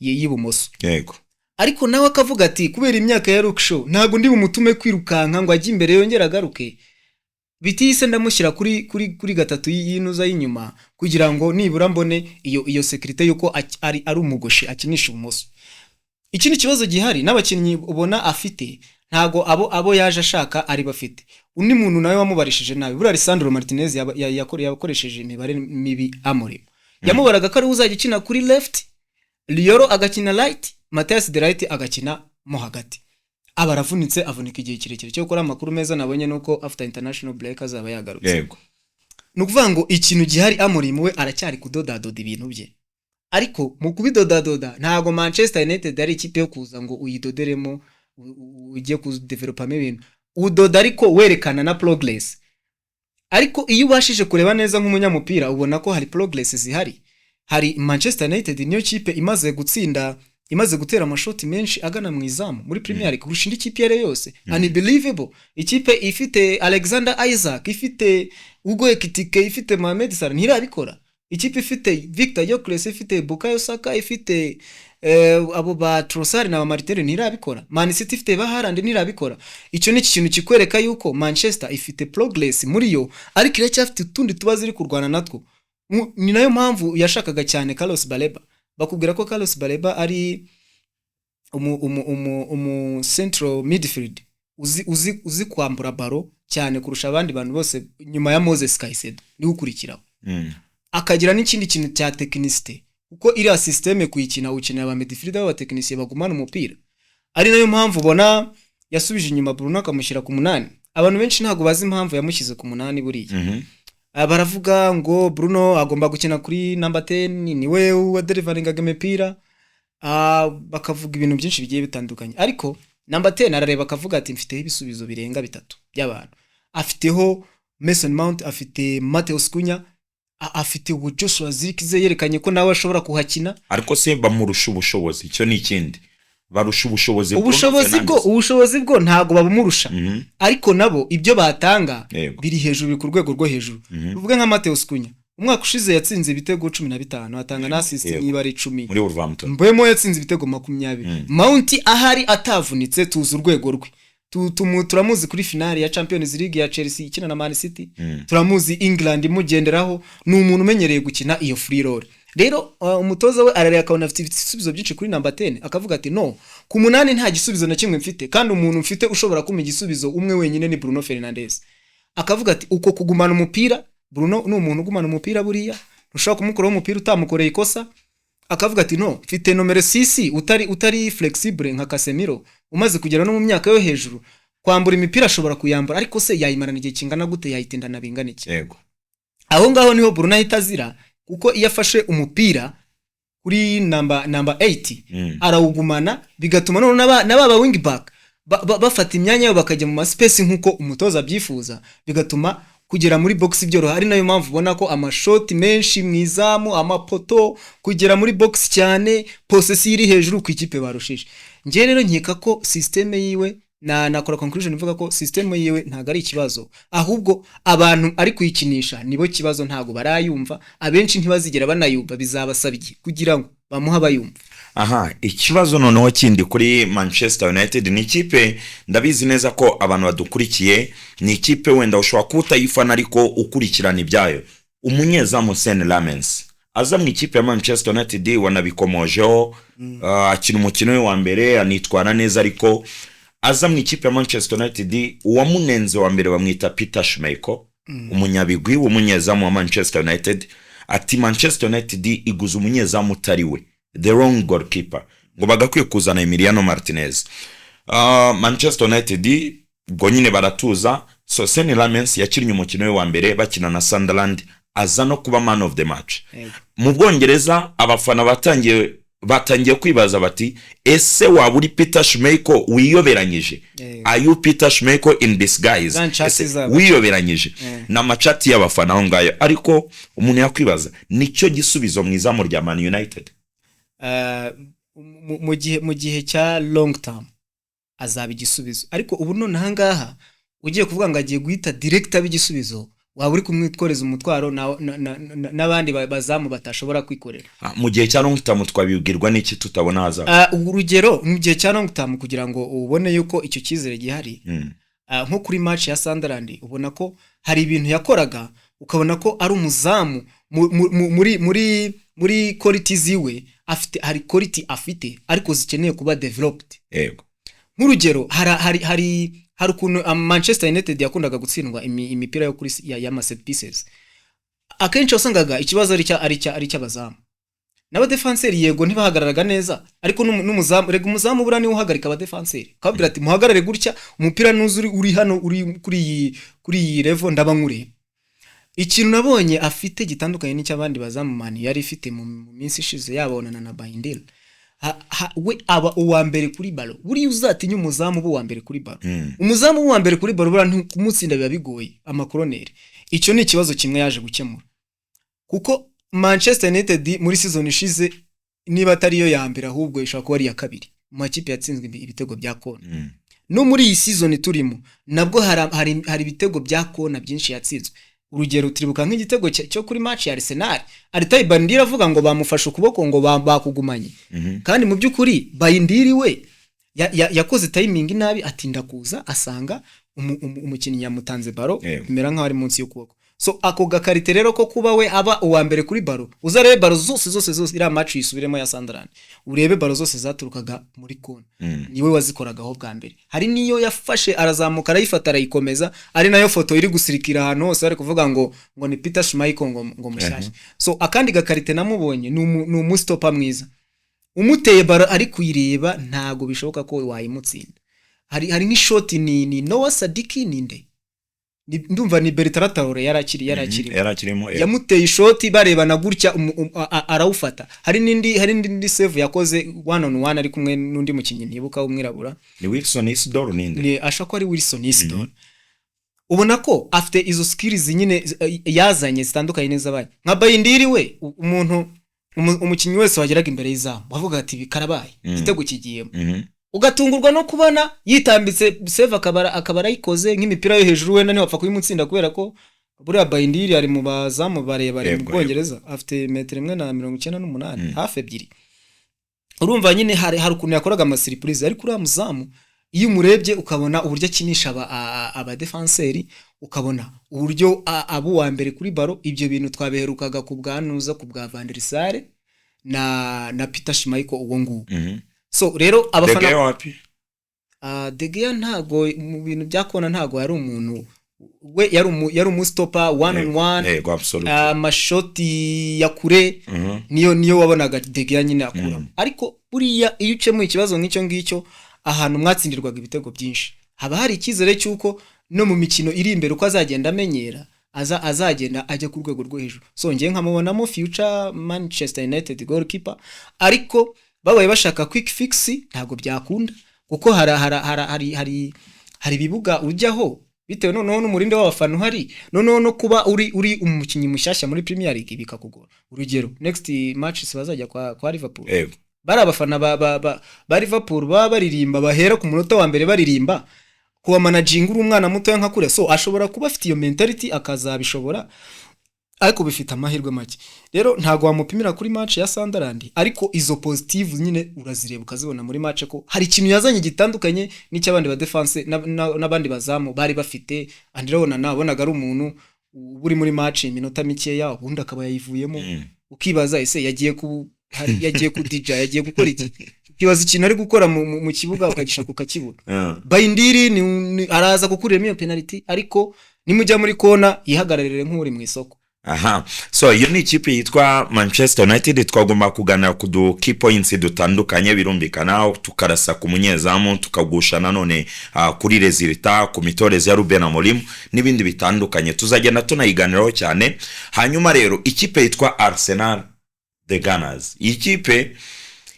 y'ibumoso yego ariko nawe akavuga ati kubera imyaka ya Lukshaw ntago ndi bumutume kwirukanka ngo ajye imbere yongera agaruke bitise ndamushyira kuri gatatu yinuza y'inyuma kugira ngo nibura mbone iyo security yuko ari umugoshi akinisha ubumoso iki ni kibazo gihari n'abakinnyi ubona afite ntago abo yaje ashaka ari bafite undi muntu nawe wamubarishije nabi buri Lisandro Martinez yakoresheje imibare mibi Amorim yamubaraga ko ari uzajya ukina kuri left Lioro agakina right Matthias de Ligt agakina mo hagati abaravunitse avunika igihe kirekire cyo gukora amakuru meza nabonye nuko after international break azaba yagarutse yego nukuvuga ngo ikintu gihari Amorim we aracyari kudodadoda ibintu bye ariko mu kubidodadoda ntago Manchester United ari ikipe yo kuza ngo uyidoderemo ugiye kudevelopamo ibintu udoda ariko werekana na progress ariko iyo ubashije kureba neza nk'umunyamupira ubona ko hari progress zihari hari Manchester United niyo kipe imaze gutera amashoti menshi agana mu izamu muri Premier League kurusha indi kipe yare yose unbelievable ikipe ifite Alexander Isaac ifite Hugo Ekitike ifite Mohamed Salah ntirabikora ikipe ifite Victor Gyökeres ifite Bukayo Saka ifite abo ba Trossard na Martinelli ntirabikora Man City ifite ba Haaland ntirabikora icyo ni ikintu kikwereka yuko Manchester ifite progress muri yo ariko iracyafite utundi tubazo iri kurwana natwo ni nayo mpamvu yashakaga cyane Carlos Baleba bakubwira ko Carlos Baleba ari central midfield uzi kwambura baro cyane kurusha abandi bantu bose nyuma ya Moses Caicedo ni gukurikiraho akagira n'ikindi kintu cya technicité kuko iri systeme kuyikina ukeneye aba midfielder baba technicien bagumana umupira ari nayo mpamvu ubona yasubije inyuma Bruno akamushyira ku 8 abantu benshi ntago bazi impamvu yamushyize ku 8 buriya baravuga ngo Bruno agomba gukina kuri number 10 niwe wa deliveringa imipira bakavuga ibintu byinshi bigiye bitandukanye ariko number 10 arareba akavuga ati mfiteho ibisubizo birenga 3 by'abantu afiteho Mason Mount afite Mateus Cunha afite Joshua Zirkzee yerekanye ko nawe ashobora kuhakina ariko se bamurusha ubushobozi icyo ni ikindi barusha ubushobozi bwo ntago babumurusha ariko nabo ibyo batanga biri hejuru ku rwego rwo hejuru uvuga nka Mateus Cunha umwaka ushize yatsinze ibitego 15 atanga na assist niba ari 10 muri Wolverhampton Mbemo yatsinze ibitego 20 Mount ahari atavunitse tuzi urwego rwe turamuzi kuri finale ya Champions League ya Chelsea ikina na Man City turamuzi England imugenderaho ni umuntu umenyereye gukina iyo free roll rero umutoza we arareka akabona afite ibisubizo byinshi kuri number 10 akavuga ati no ku 8 nta gisubizo na kimwe mfite kandi umuntu mfite ushobora kuma igisubizo umwe wenyine ni Bruno Fernandes akavuga ati uko kugumana umupira Bruno ni umuntu ugumana umupira buriya ushobora kumukuraho umupira utamukoreye ikosa akavuga ati no mfite nomero 6 utari flexible nka Casemiro umaze kugera no mu myaka yo hejuru kwambura imipira ashobora kuyambura ariko se yayimarana igihe kingana gute yayitindana bingana iki yego aho ngaho niho Bruno ahitazira kuko iyo afashe umupira kuri number 8 arawugumana bigatuma none n'ababa wing back bafata imyanya yo bakajya mu space nkuko umutoza byifuza bigatuma kugera muri box byoro hari nayo mpamvu ubona ko amashoti menshi mwizamu amapoto kugera muri box cyane possession iri hejuru ku ikipe barushije ngiye rero nkeka ko systeme yiwe nakora conclusion ivuga ko systeme yiwe ntago ari ikibazo ahubwo abantu ari kuyikinisha nibo kibazo ntago barayumva abenshi ntibazigera banayumva bizabasaba iki kugira ngo bamuha bayumva ikibazo noneho kindi kuri Manchester United ni ikipe ndabizi neza ko abantu badukurikiye ni ikipe wenda ushobora kuba utayifana ariko ukurikirana ibyayo umunyezamu Sen Lammens aza mu ikipe ya Manchester United wanabikomojeho akina umukino we wa mbere anitwara neza ariko aza mu ikipe ya Manchester United uwamunenze wa mbere bamwita Peter Schmeichel umunyabigwi w'umunyezamu wa Manchester United ati Manchester United iguze umunyezamu utariwe the wrong goalkeeper ngo bagakwiye kuzana Emiliano Martinez Manchester United ubwo nyine baratuza. So Seny Lammens yakinnye umukino we wa mbere bakina na Sunderland, aza no kuba man of the match. Mu Bwongereza abafana batangiye kwibaza bati ese waba uri Peter Schmeichel wiyoberanyije? Are you Peter Schmeichel in disguise? Wiyoberanyije na macati y'abafana aho ngayo. Ariko umuntu yakwibaza nicyo gisubizo mwiza mu rya Man United. Mu gihe cya long term azaba igisubizo, ariko ubu none hangaha ugiye kuvuga ngo agiye guhita director b'igisubizo, waba uri kumwitkoreza umutwaro n'abandi bazamu batashobora kwikorera. Mu gihe cya long term twabibwirwa n'iki tutabona haza? Urugero mu gihe cya long term kugira ngo ubone yuko icyo cyizere gihari, nko kuri match ya Sunderland ubona ko hari ibintu yakoraga, ukabona ko ari umuzamu muri quality ziwe afite, hari quality afite ariko zikeneye kuba developed. Yego, nk'urugero hari ukuntu Manchester United yakundaga gutsindwa imipira yo kuri ya set pieces. Akenshi wasangaga ikibazo ari cy'abazamu n'aba defenseur. Yego ntibahagararaga neza, ariko n'umuzamu, rega umuzamu bura ni uhagarika aba defenseur, kabwira ati muhagarare gutya, umupira nuzuri uri hano, uri kuri level ndabankure. Ikintu nabonye afite gitandukanye n'icyabandi bazamu mani yari ifite mu minsi ishize yabonana na Bayindil. We aba uwa mbere kuri balo, buri uzatinya umuzamu bo wa mbere kuri balo. Umuzamu wa mbere kuri balo bura ntumutsinda biba bigoye amakoroneri. Icyo ni ikibazo kimwe yaje gukemura, kuko Manchester United muri season ishize niba atari yo ya mbere ahubwo ishaka kuba ari ya kabiri mu makipe yatsinzwe ibitego bya kona. No muri iyi season turimo nabwo hari ibitego bya kona byinshi yatsinzwe. Urugero turibuka nk'igitego cyo kuri match ya Arsenal, Altay Bayindiri avuga ngo bamufashe ukuboko ngo bakugumanye. Kandi mu by'ukuri Bayindiri we yakoze timing nabi, atinda kuza asanga umukinnyi yamutanze baro bimera nkaho ari munsi y'ukuboko. So ako gakarite rero ko kuba we aba uwa mbere kuri baro, uzarebe baro zose ira match yisubiremo ya Sunderland, urebe baro zose zaturukaga muri kona, niwe wazikoragaho bwa mbere. Hari niyo yafashe arazamuka arayifata arayikomeza, ari nayo foto iri gusirikira ahantu hose ari kuvuga ngo ni Peter Schmeichel ngo mushyashya. So akandi gakarite namubonye ni umustopa mwiza, umuteye baro ari kuyireba ntago bishoboka ko wayimutsinda. Hari nk'ishoti ni Noah Sadiki ninde, ndumva ni Bertrand Traoré yarakirimo yamuteye ishoti barebana gutya arawufata. Hari n'indi save yakoze one on one ari kumwe n'undi mukinnyi ntibuka umwirabura, ni Wilson Isidore ninde, ni ashaka ari Wilson Isidore. Ubona ko afite izo skills nyine yazanye zitandukanye neza baye. Nka Bayindiri we umukinnyi wese wageraga imbere y'izamu bavuga ati bikarabaye igitego kigiyemo, ugatungurwa no kubona yitambitse save akabara yikoze nk'imipira yo hejuru, we nani wapfa kuyimutsinda kubera ko buriya Bayindiri ari mu bazamu barebare mu Bwongereza, afite 1.98 hafi ebyiri. Urumva nyine hari ukuntu yakoraga ama surprise, ariko uriya muzamu iyo umurebye ukabona uburyo akinisha aba defenseur, ukabona uburyo abo wa mbere kuri baro. Ibyo bintu twabeherukaga ku bwanuza ku bwa Van der Sar na Peter Schmeichel uwo nguwo. So rero abafana De Gea ntago mu bintu byakona, ntago yari umuntu, we yari umustopa one on one, amashoti ya kure niyo wabonaga De Gea nyine akura. Ariko buriya iyo ucemo ikibazo nk'icyo ngicyo, ahantu mwatsindirwaga ibitego byinshi, haba hari ikizere cyuko no mu mikino iri imbere uko azagenda amenyera azagenda ajya ku rwego rwo hejuru. So ngiye nkamubonamo future Manchester United goalkeeper, ariko babaye bashaka quick fix ntago byakunda, kuko hari bibuga ujyaho bitewe noneho n'umurinde w'abafana uhari, noneho no kuba uri umukinnyi mushyashya muri Premier League bikakugora. Urugero next match bazajya kwa Liverpool, bari abafana ba Liverpool baririmba, bahera ku munota wa mbere baririmba kuba managing uri umwana muto nka kure. So ashobora kuba afite iyo mentality akazabishobora, ariko bifite amahirwe make. Rero ntago wamupimira kuri match ya Sunderland, ariko izo positive nyine urazireba ukazibona muri match ko hari ikintu yazanye gitandukanye n'icyabandi ba defense n'abandi bazamu bari bafite. Andreona nabonaga ari umuntu buri muri match iminota mike yawo ubundi akaba yayivuyemo, ukibaza ese yagiye ku DJ yagiye gukora iki, ukibaza ikintu ari gukora mu kibuga ukagishaka ukakibura. Bayindiri ni araza gukurira iyo penalty, ariko nimujya muri kona yihagararire nk'uri mu isoko. Aha, so iyo ni ikipe yitwa Manchester United. Twagomba kuganira ku du key points dutandukanye, birumvikana tukarasa ku munyezamu, tukagusha nanone kuri resultat, ku mitoreze ya Ruben Amorim n'ibindi bitandukanye, tuzagenda tunayiganiraho cyane. Hanyuma rero ikipe yitwa Arsenal the Gunners, ikipe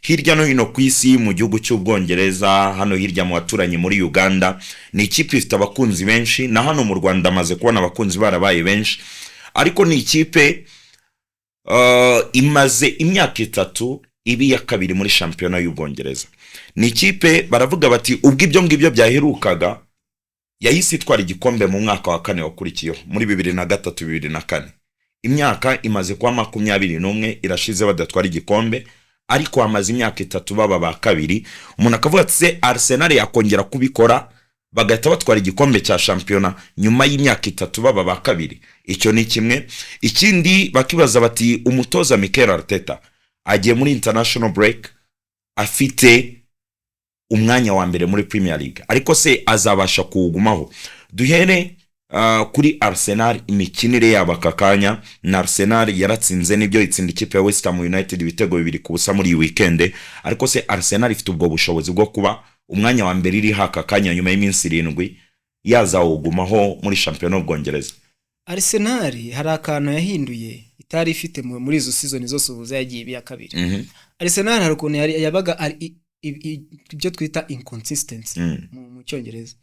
hirya no hino ku isi, mu gihugu cy'Ubwongereza, hano hirya mu baturanyi muri Uganda, ni ikipe ifite abakunzi benshi, na hano mu Rwanda amaze kubona abakunzi barabaye benshi. Ariko ni ikipe imaze imyaka 3 ibi ya kabiri muri shampiyona y'Ubwongereza. Ni ikipe baravuga bati ubwo ibyo ngibyo byaherukaga yahise itwara igikombe mu mwaka wa 4 wakurikiyeho muri 2003-2004. Imyaka imaze kwa 21 irashize badatwara igikombe, ariko amaze imyaka 3 baba ba kabiri. Umuntu akavuga ati Arsenal yakongera kubikora bagahita batwara igikombe cya shampiyona nyuma y'imyaka 3 baba ba kabiri. Icyo ni kimwe. Ikindi bakibaza bati umutoza Mikel Arteta agiye muri international break afite umwanya wa mbere muri Premier League, ariko se azabasha kugumaho? Duhere kuri Arsenal, imikinire yabo akakanya. Na Arsenal yaratsinze nibyo itsinda ikipe ya West Ham United ibitego 2-0 muri weekend, ariko se Arsenal ifite ubwo bushobozi bwo kuba umwanya wa mbere iri hakakanya nyuma y'iminsi 7 yazawugumaho muri shampiyona y'Ubwongereza? Arsenal hari akantu yahinduye itari ifite muri izo season zose ubuze yagiye biya kabiri. Arsenal hari ukuntu yabaga ibyo twita inconsistency mu Cyongereza.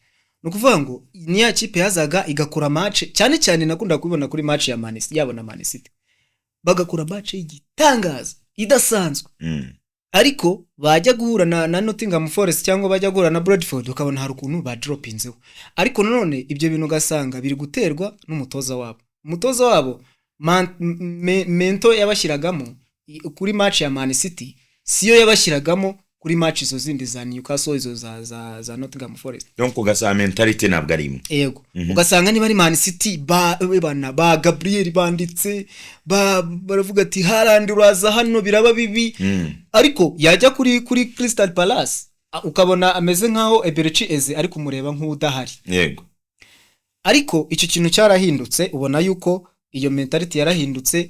Nukuvuga ngo ni ya kipe yazaga igakora match, cyane cyane nakunda kubibona kuri match ya Man City, yabona Man City bagakora match y'igitangaza idasanzwe, ariko bajya guhura na Nottingham Forest cyangwa bajya guhura na Bradford ukabona hari ukuntu ba dropinzeho. Ariko nanone ibyo bintu gasanga biri guterwa n'umutoza wabo. Umutoza wabo mento yabashyiragamo kuri match ya Man City siyo yabashyiragamo kuri match izo zindi za Newcastle, izo za Nottingham Forest. Donc ugasanga mentality nabwo arimo. Yego. Ugasanga niba ari Man City ba Gabriel banditse baravuga ati Haaland uraza hano biraba bibi. Ariko yajya kuri Crystal Palace ukabona ameze nkaho Eberechi Eze ari kumureba nk'udahari. Yego. Ariko icyo kintu cyarahindutse, ubona yuko iyo mentality yarahindutse.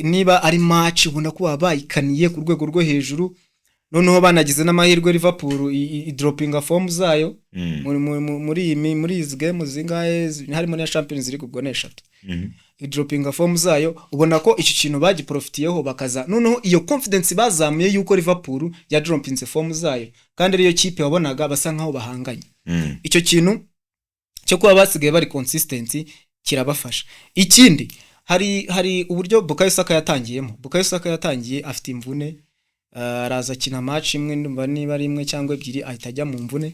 Niba ari match ubona ko babayikaniye ku rwego rwo hejuru. Noneho banagize n'amahirwe Liverpool dropping form zayo muri izi game zingahe harimo na Champions League ubwo neshatu. Dropping form zayo ubona ko icyo kintu bagiprofitiyeho bakaza. Noneho iyo confidence bazamuye yuko Liverpool ya dropping form zayo kandi ariyo kipe wabonaga basa nkaho bahanganye. Icyo kintu cyo kuba basigaye bari consistent kirabafasha. Ikindi hari uburyo Bukayo Saka yatangiyemo. Bukayo Saka yatangiye afite imvune, araza kina match imwe ndumva niba ari imwe cyangwa ebyiri ahita ajya mu mvune,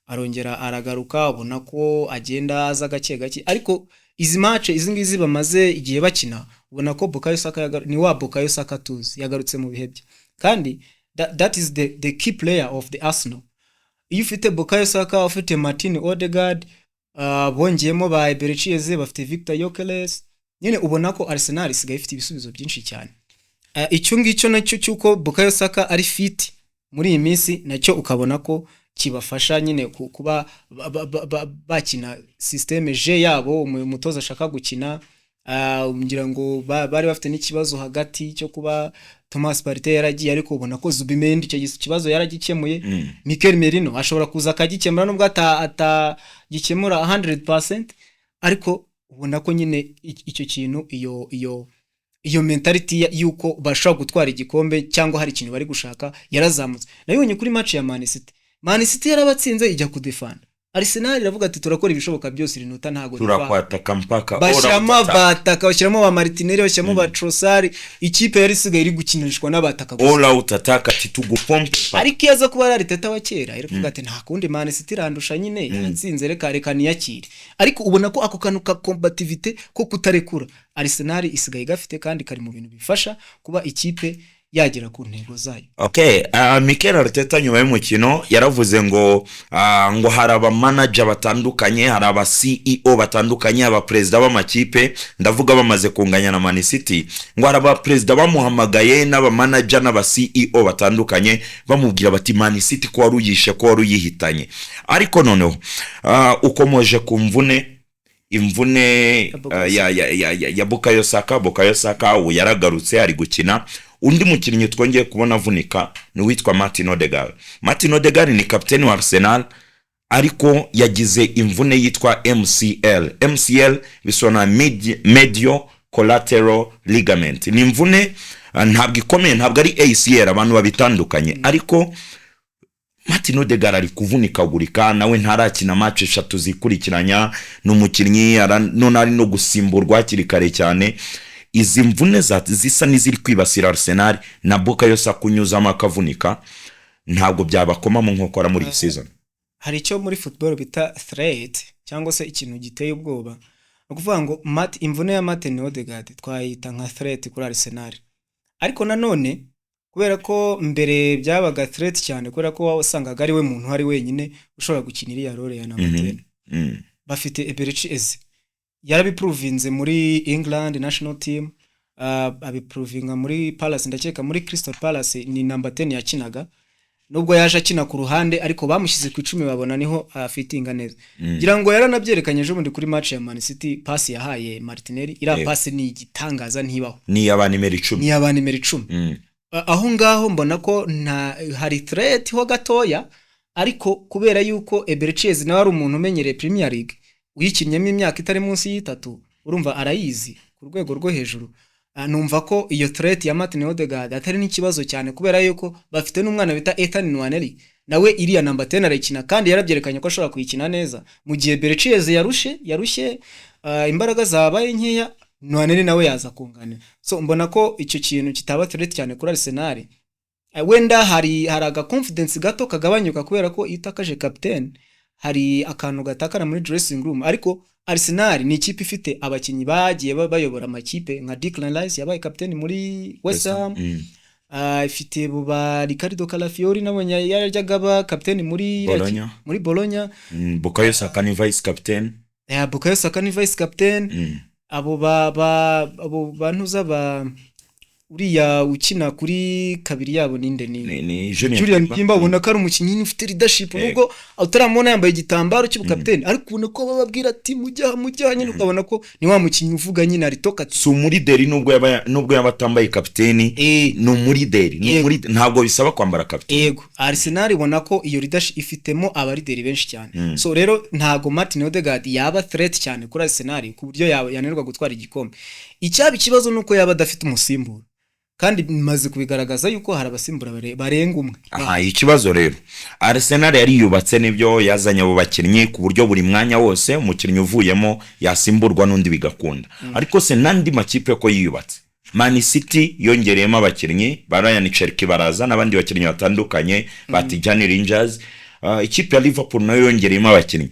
arongera aragaruka, ubona ko agenda aza gake gake. Ariko izi match izi ngizi bamaze igihe bakina ubona ko Bukayo Saka ni wa Bukayo Saka tuzi yagarutse mu bihe bye. Kandi that is the key player of the Arsenal. Iyo ufite Bukayo Saka, ufite Martin Odegaard, bongeyemo ba Eberechi Eze, bafite Victor Gyökeres, nyine ubona ko Arsenal isigaye ifite ibisubizo byinshi cyane. Icyo ngicyo nacyo cyuko Bukayo Saka ari fit muri iyi minsi nacyo ukabona ko kibafasha nyine kuba bakina systeme G yabo umutoza ashaka gukina. Ngira ngo bari bafite n'ikibazo hagati cyo kuba Thomas Partey yaragiye, ariko ubona ko Zubimendi icyo kibazo yaragikemuye. Mikel Merino ashobora kuza akagikemura nubwo atagikemura 100%, ariko ubona ko nyine icyo kintu iyo mentality yuko bashaka gutwara igikombe cyangwa hari ikintu bari gushaka yarazamutse. Nabonye kuri match ya Man City. Man City yarabatsinze ijya kudefend. Arsenal iravuga ati turakora ibishoboka byose rinota ntago turakwataka mpaka bashyiramo bataka, bashyiramo ba Martinelli, bashyiramo ba Trossard. Ikipe yari isigaye iri gukinishwa n'abataka gusa. All out attack ati tugupompe. Ariko yaza kuba ari Arteta wa kera iravuga ati nta kundi Man City irandusha nyine yatsinze reka niyakire. Ariko ubona ko ako kantu ka combativity ko kutarekura Arsenal isigaye gafite kandi kari mu bintu bifasha kuba ikipe yagera ku ntego zayo. Okay, Mikel Arteta nyuma y'umukino yaravuze ngo hari aba manager batandukanye, hari aba CEO batandukanye, aba president b'amakipe, ndavuga bamaze kunganya na Man City, ngo hari aba president bamuhamagaye n'aba manager n'aba CEO batandukanye bamubwira bati Man City ko waruyishe ko waruyihitanye. Ariko noneho ukomoje ku mvune imvune ya Bukayo Saka ubu yaragarutse ari gukina. Undi mukinnyi twongeye kubona avunika ni witwa Martin Odegaard ni kapiteni wa Arsenal, ariko yagize imvune yitwa MCL bisona medial collateral ligament. Ni imvune ntabwo ikomeye, ntabwo ari ACL, abantu babitandukanye, ariko Martin Odegaard ari kuvunika gurika, nawe ntarakina match 3 zikurikiranya, n'umukinnyi none ari no gusimburwa hakiri kare cyane. Izi mvune zisa n'iziri kwibasira Arsenal na Bukayo Saka kunyuzamo akavunika, ntabwo byabakoma mu nkokora muri iyi season. Hari icyo muri football bita threat cyangwa se ikintu giteye ubwoba, ukuvuga ngo imvune ya Martin Odegaard twayita nka threat kuri Arsenal, ariko nanone kubera ko mbere byabaga threat cyane kubera ko wasangaga ari we muntu hari wenyine ushobora gukinira ya role ya number 10. Bafite Eberechi Eze yarabiprovinze muri England national team, abiprovinga muri Palace, ndakeka muri Crystal Palace ni number 10 yakinaga, nubwo yaje akina ku ruhande ariko bamushyize ku 10 babona niho afitinga neza. Ngira ngo yaranabyerekanye ejo bundi kuri match ya Man City, pass yahaye Martinelli ira pass ni igitangaza ntibaho, ni yabana nimero 10 aho ngaho mbona ko hari threat ho gatoya, ariko kubera yuko Eberechi nawe ari umuntu umenyereye Premier League uyikinyemo imyaka itari munsi y'3, urumva arayizi ku rwego rwo hejuru, numva ko iyo threat ya Martin Odegaard atari n'ikibazo cyane, kubera yuko bafite n'umwana bita Ethan Nwaneri nawe iriya number 10 arayikina kandi yarabyerekanye ko ashobora kuyikina neza, mu gihe Eberechi yarushye imbaraga zabaye nkeya, Nwaneri nawe yaza kungana. So mbona ko icyo kintu kitaba threat cyane kuri Arsenal. Wenda hari aga confidence gato kagabanyuka kubera ko itakaje captain, hari akantu gatakana muri dressing room, ariko Arsenal ni ikipe ifite abakinyi bagiye bayobora amakipe nka Declan Rice yabaye captain muri West Ham, ifite buba Ricardo Calafiori nabonye yarajyaga ba captain muri Bologna, Bukayo Saka ni vice captain, Bukayo Saka ni vice captain. Abo bantuza uriya ukina kuri kabiri yabo ninde ni Julian Kimba, ubona ko ari umukinnyi ufite leadership, nubwo utaramubona yambaye igitambaro cy'ubukapiteni, ariko ubona ko bababwira ati mujyanye, ukabona ko ni wa mukinnyi uvuga nyine ari toka ati so muri deri, nubwo yabatambaye kapiteni no muri deri, ntabwo bisaba kwambara kapiteni. Yego Arsenal ibona ko iyo leadership ifitemo abarideri benshi cyane. So rero ntago Martin Odegaard yaba threat cyane kuri Arsenal ku buryo yananirwa gutwara igikombe. Icyaba ikibazo nuko yaba adafite umusimbura, kandi maze kubigaragaza yuko hari abasimbura barenga umwe. Ikibazo rero Arsenal yari yubatse nibyo, yazanye abo bakinnyi ku buryo buri mwanya wose umukinnyi uvuyemo yasimburwa n'undi bigakunda, ariko se nandi makipe ko yiyubatse. Man City yongereyemo abakinnyi, Ryan Cherki baraza n'abandi bakinnyi batandukanye, Batijani Rangers, ikipe ya Liverpool nayo yongereyemo abakinnyi.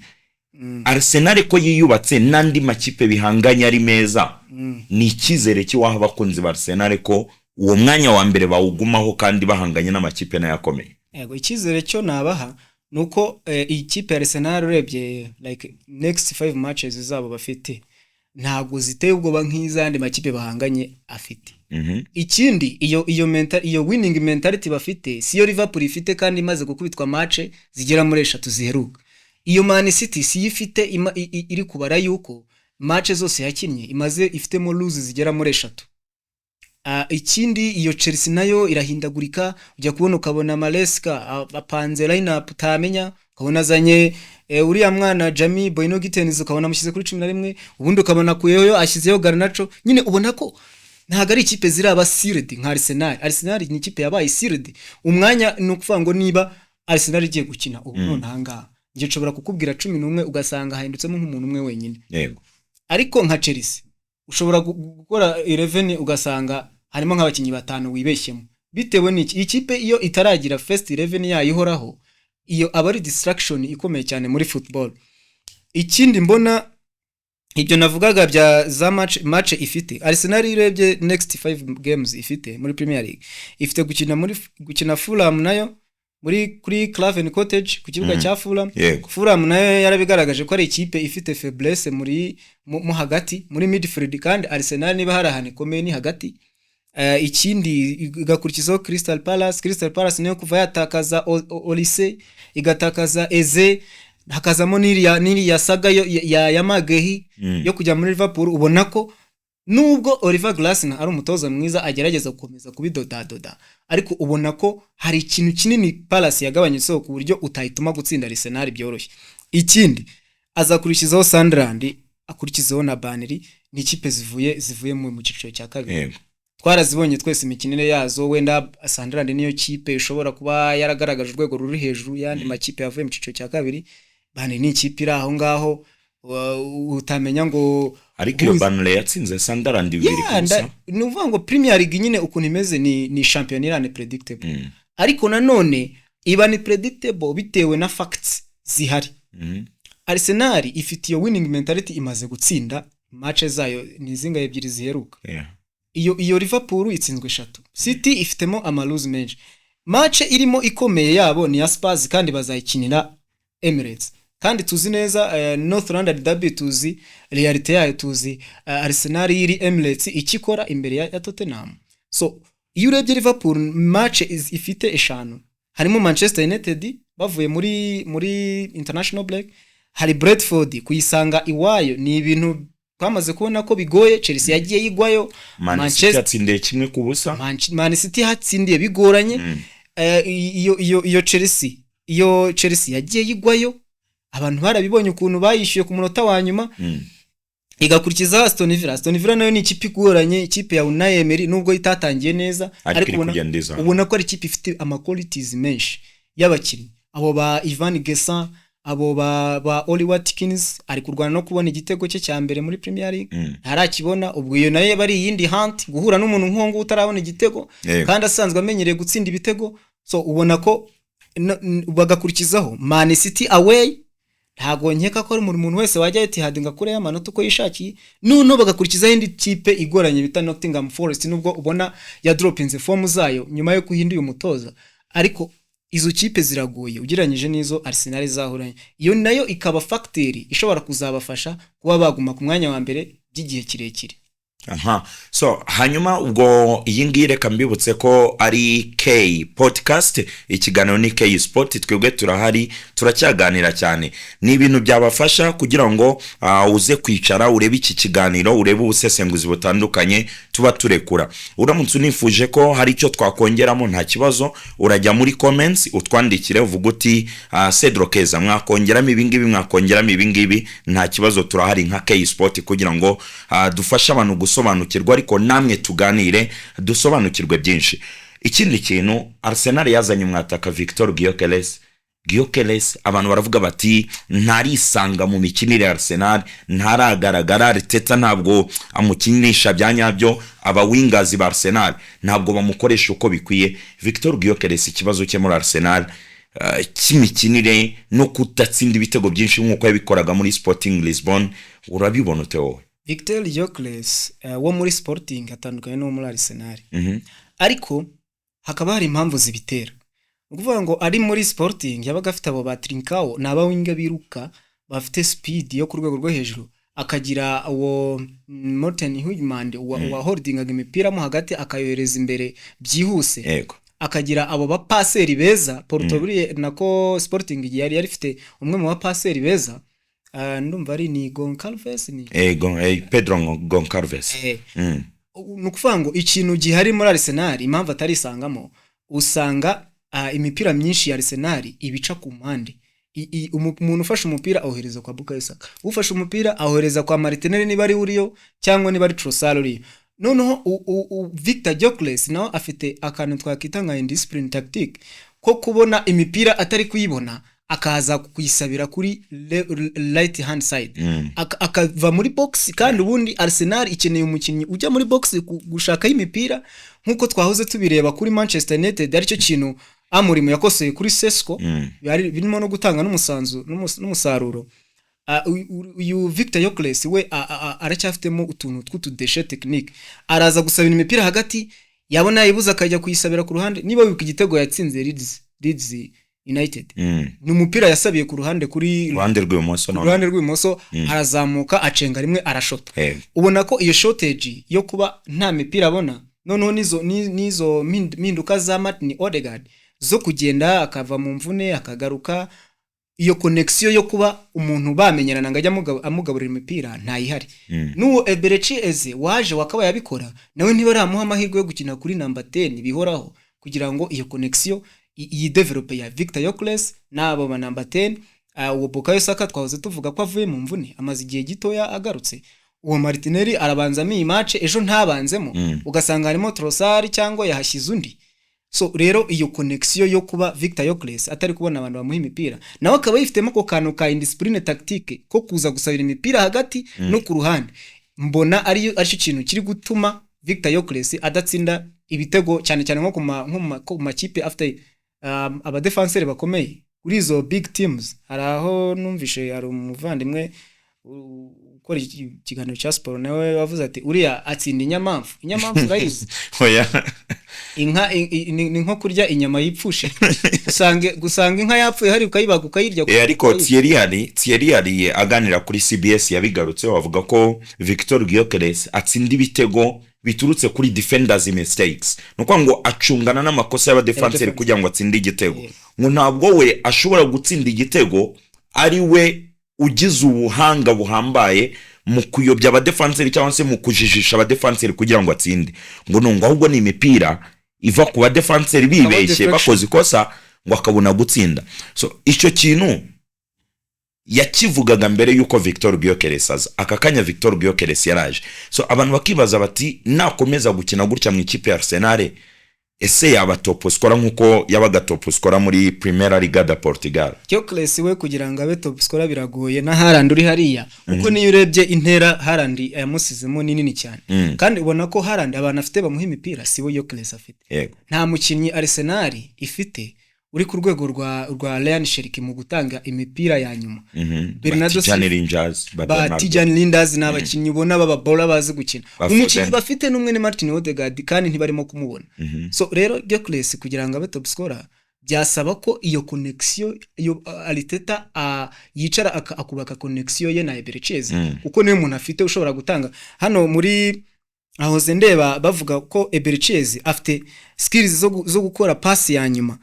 Arsenal ko yiyubatse nandi makipe bihanganye ari meza, ni ikizere kiwaha abakunzi ba Arsenal ko uwo mwanya wa mbere bawugumaho kandi bahanganye n'amakipe nayakomeye. Yego ikizere cyo nabaha nuko ikipe ya Arsenal urebye like next 5 matches zabo bafite ntago ziteye ubwoba nk'izandi makipe bahanganye afite. Ikindi iyo winning mentality bafite siyo Liverpool ifite kandi imaze gukubitwa match zigera muri 3 ziheruka. Iyo Man City si ifite iri kubara yuko match zose yakinnye imaze ifitemo lose zigera muri 3. Ikindi iyo Chelsea nayo irahindagurika, ujya kubona ukabona Maresca apanze lineup utamenya, ukabona zanye uriya mwana Jamie Boyno Gittens ukabona mushyize kuri 11, ubundi ukabona kuyeyo ashyizeho Garnacho. Nyine ubona ko ntago ari ikipe ziraba sealed nka Arsenal. Arsenal ni ikipe yabaye sealed umwanya, no kuvuga ngo niba Arsenal igiye gukina ubu none hanga ngiye nshobora kukubwira 11 ugasanga hahindutsemo nk'umuntu umwe wenyine. Yego. Ariko nka Chelsea ushobora gukora 11 ugasanga harimo nk'abakinnyi 5 wibeshyemo, bitewe n'iki ikipe iyo itaragira first 11 yayihoraho, iyo aba ari distraction ikomeye cyane muri football. Ikindi mbona ibyo navugaga bya za match ifite Arsenal irebye next 5 games ifite muri Premier League, ifite gukina Fulham nayo kuri Craven Cottage ku kibuga cya Fulham. Fulham nayo yarabigaragaje ko ari ikipe ifite faiblesse mu hagati muri midfield, kandi Arsenal niba harahane komeye ni hagati. Ikindi igakurikizaho Crystal Palace nayo kuva yatakaza Olise igatakaza Eze hakazamo n'iriya saga ya Magehi yo kujya muri Liverpool. Ubona ko nubwo Oliver Glasner ari umutoza mwiza agerageza gukomeza kubidodadoda, ariko ubona ko hari ikintu kinini Palace yagabanyutseho ku buryo utahituma gutsinda Arsenal byoroshye. Ikindi azakurikizaho Sunderland, akurikizaho na Burnley, ni ikipe zivuye mu cyiciro cya kabiri. Twarazibonye twese imikinire yazo. Wenda Sunderland niyo kipe ishobora kuba yaragaragaje urwego ruri hejuru yandi makipe yavuye mu cyiciro cya kabiri. Burnley ni ikipe iri aho ngaho utamenya ngo ariko iyo Burnley yatsinze Sunderland 2-0. Ni uvuga ngo Premier League nyine ukuntu imeze ni champion irane predictable. Ariko nanone iba ni predictable bitewe na facts zihari. Arsenal ifite iyo winning mentality, imaze gutsinda match zayo ni zinga ebyiri ziheruka. Iyo Liverpool itsinzwe 3. City ifitemo amalose menshi. Match irimo ikomeye yabo ni ya Spurs kandi bazayikinira Emirates. Kandi tuzi neza North London derby, tuzi reality yayo, tuzi Arsenal iri Emirates ikikora imbere ya Tottenham. So iyo urebye Liverpool match ifite 5, harimo Manchester United bavuye muri international break, hari Brentford kuyisanga iwayo ni ibintu twamaze kubona ko bigoye. Chelsea yagiye yigwayo, Manchester yatsindiye 1-0, Man City hatsindiye bigoranye. Iyo Chelsea yagiye yigwayo, abantu barabibonye ukuntu bayishyuye ku munota wa nyuma. Igakurikiza Aston Villa nayo ni ikipe igoranye, ikipe ya Unai Emery nubwo itatangiye neza, ariko ubona ko ari ikipe ifite qualities menshi y'abakinnyi. Abo ba Ivan Gessan, abo ba Oli Watkins ari kurwana no kubona igitego cye cya mbere muri Premier League, ntarakibona. Ubwo iyo nayo bari yindi hunt guhura n'umuntu nkongo utarabona igitego kandi asanzwe amenyereye gutsinda ibitego. So ubona ko bagakurikizaho Man City away, ntago nkeka ko ari umuntu wese wajya yitihadinga kure y'amanota uko yishakiye. Nuno bagakurikizaho indi kipe igoranye bita Nottingham Forest, nubwo ubona ya dropinze form zayo nyuma yo kuhinduye umutoza, ariko izo kipe ziragoye ugereranyije n'izo Arsenal zahuranye. Iyo nayo ikaba factory ishobora kuzabafasha kuba baguma ku mwanya wa mbere by'igihe kirekire. So hanyuma ubwo iyi ngiyi reka mbibutse ko ari K podcast, ikiganiro ni K Sport, twebwe turahari turacyaganira cyane. Ni ibintu byabafasha kugira ngo uze kwicara urebe iki kiganiro, urebe ubusesenguzi butandukanye tuba turekura. Uramutse unifuje ko hari icyo twakongeramo, nta kibazo, urajya muri comments utwandikire uvuga uti Cedro Keza mwakongeramo ibi ngibi, nta kibazo, turahari nka K Sport kugira ngo dufashe abantu gusobanukirwa, ariko namwe tuganire dusobanukirwe byinshi. Ikindi kintu, Arsenal yazanye umwataka Victor Gyökeres, abantu baravuga bati ntarisanga mu mikinire ya Arsenal, ntaragaragara. Arteta ntabwo amukinisha byanyabyo, aba wingers ba Arsenal ntabwo bamukoresha uko bikwiye. Victor Gyökeres ikibazo cye muri Arsenal cy'imikinire no kutatsinda ibitego byinshi nk'uko yabikoraga muri Sporting Lisbon, urabibona ute? Victor Gyökeres wo muri Sporting atandukanye no muri Arsenal. Ariko hakaba hari impamvu zibitera. Ukuvuga ngo ari muri Sporting yabaga afite abo ba Trincao naba winga biruka bafite speed yo ku rwego rwo hejuru, akagira uwo Morten Hugman wa holdingaga imipira mo hagati akayohereza imbere byihuse. Akagira abo ba passeri beza. Portobulie nako Sporting yari ifite umwe mu ba passeri beza, ndumva ari ni Goncalves ni Pedro Goncalves. Nukuvuga ngo ikintu gihari muri Arsenal impamvu atarisangamo, usanga imipira myinshi ya Arsenal ibica ku mpande. Umuntu ufashe umupira ahohereza kwa Bukayo Saka, ufashe umupira ahohereza kwa Martinelli niba ari uriyo cyangwa niba ari Trossard uriyo. Noneho Victor Gyökeres nawe afite akantu twakita nka indiscipline tactique ko kubona imipira atari kuyibona akaza kuyisabira kuri right hand side, akava muri box. Kandi ubundi Arsenal ikeneye umukinnyi ujya muri box gushaka imipira nkuko twahoze tubireba kuri Manchester United, aricyo kintu Amorim yakoseye kuri Sesko, birimo no gutanga n'umusaruro. Uyu Victor Gyökeres we aracyafitemo utuntu tw'utudeshe technique, araza gusabira imipira hagati, yabona yibuza akajya kuyisabira ku ruhande. Niba wibuka igitego yatsinze Leeds United, ni umupira yasabiye ku ruhande kuri ruhande rw'imoso, arazamuka acenga rimwe arashota. Ubona ko iyo shortage yo kuba nta mipira abona, noneho nizo minduka za Martin Odegaard zo kugenda akava mu mvune akagaruka, iyo connection yo kuba umuntu bamenyerana ngajya amugaburira imipira ntayihari. Nuwo Eberechi Eze waje wakaba yabikora nawe ntibaramuha amahirwe yo gukina kuri number 10 bihoraho kugira ngo iyo connection iyi develop ya Victor Yokles nabo ba number 10. Uwo Bukayo Saka twahoze tuvuga ko avuye mu mvune amaze igihe gitoya agarutse. Uwo Martinelli arabanzamo iyi match ejo ntabanzemo ugasanga harimo Trossard cyangwa yahashyize undi. So rero iyo connection yo kuba Victor Yokles atari kubona abantu bamuha imipira nawe akaba yifitemo ko kantu ka indiscipline tactique ko kuza gusabira imipira hagati no ku ruhande, mbona ari cyo kintu kiri gutuma Victor Yokles adatsinda ibitego cyane cyane nko ku makipe afite aba defenseur bakomeye kuri izo big teams. Haraho numvishe hari umuvandimwe ukora ikiganiro cya sport nawe wavuze ati uriya atsinda inyamamfu urayizi oya inka ni nko kurya inyama yipfushe gusanga inka yapfuye hari ukayibaga ukayirya. Ariko Thierry aganira kuri CBS yabigarutse bavuga ko Victor Gyökeres atsinda ibitego biturutse kuri defenders mistakes, nuko ngo acungana n'amakosa y'aba defenseur kugira ngo atsinde igitego. Ngo ntabwo we ashobora gutsinda igitego ari we ugize ubuhanga buhambaye mu kuyobya aba defenseur cyangwa se mu kujijisha aba defenseur kugira ngo atsinde. Ngo nungo ahubwo ni imipira iva ku ba defenseur bibeshye bakoze ikosa ngo akabona gutsinda. So icyo kintu yakivugaga mbere yuko Victor Gyökeres aza. Akakanya Victor Gyökeres yaraje. So abantu bakibaza bati nakomeza gukina gutya mu ikipe ya Arsenal ese yaba top scorer nkuko yabaga top scorer muri Primeira Liga da Portugal. Gyökeres we kugira ngo abe top scorer biragoye na Haaland uri hariya kuko niyo urebye intera Haaland yamusizemo nini cyane kandi ubona ko Haaland abantu afite bamuha imipira sibo Gyökeres afite. Nta mukinnyi Arsenal ifite uri ku rwego rwa Ryan Cherki mu gutanga imipira ya nyuma. Bernardo Tijani Linders n'abakinnyi ubona baba bola bazi gukina. Umukinnyi bafite n'umwe ni Martin Odegaard kandi ntibarimo kumubona. So rero Gyökeres kugira ngo abe top scorer byasaba ko iyo connection iyo Arteta yicara akubaka connection ye na Eberechi Eze kuko niwe umuntu afite ushobora gutanga. Hano muri ahoze ndeba bavuga ko Eberechi Eze afite skills zo gukora pass ya nyuma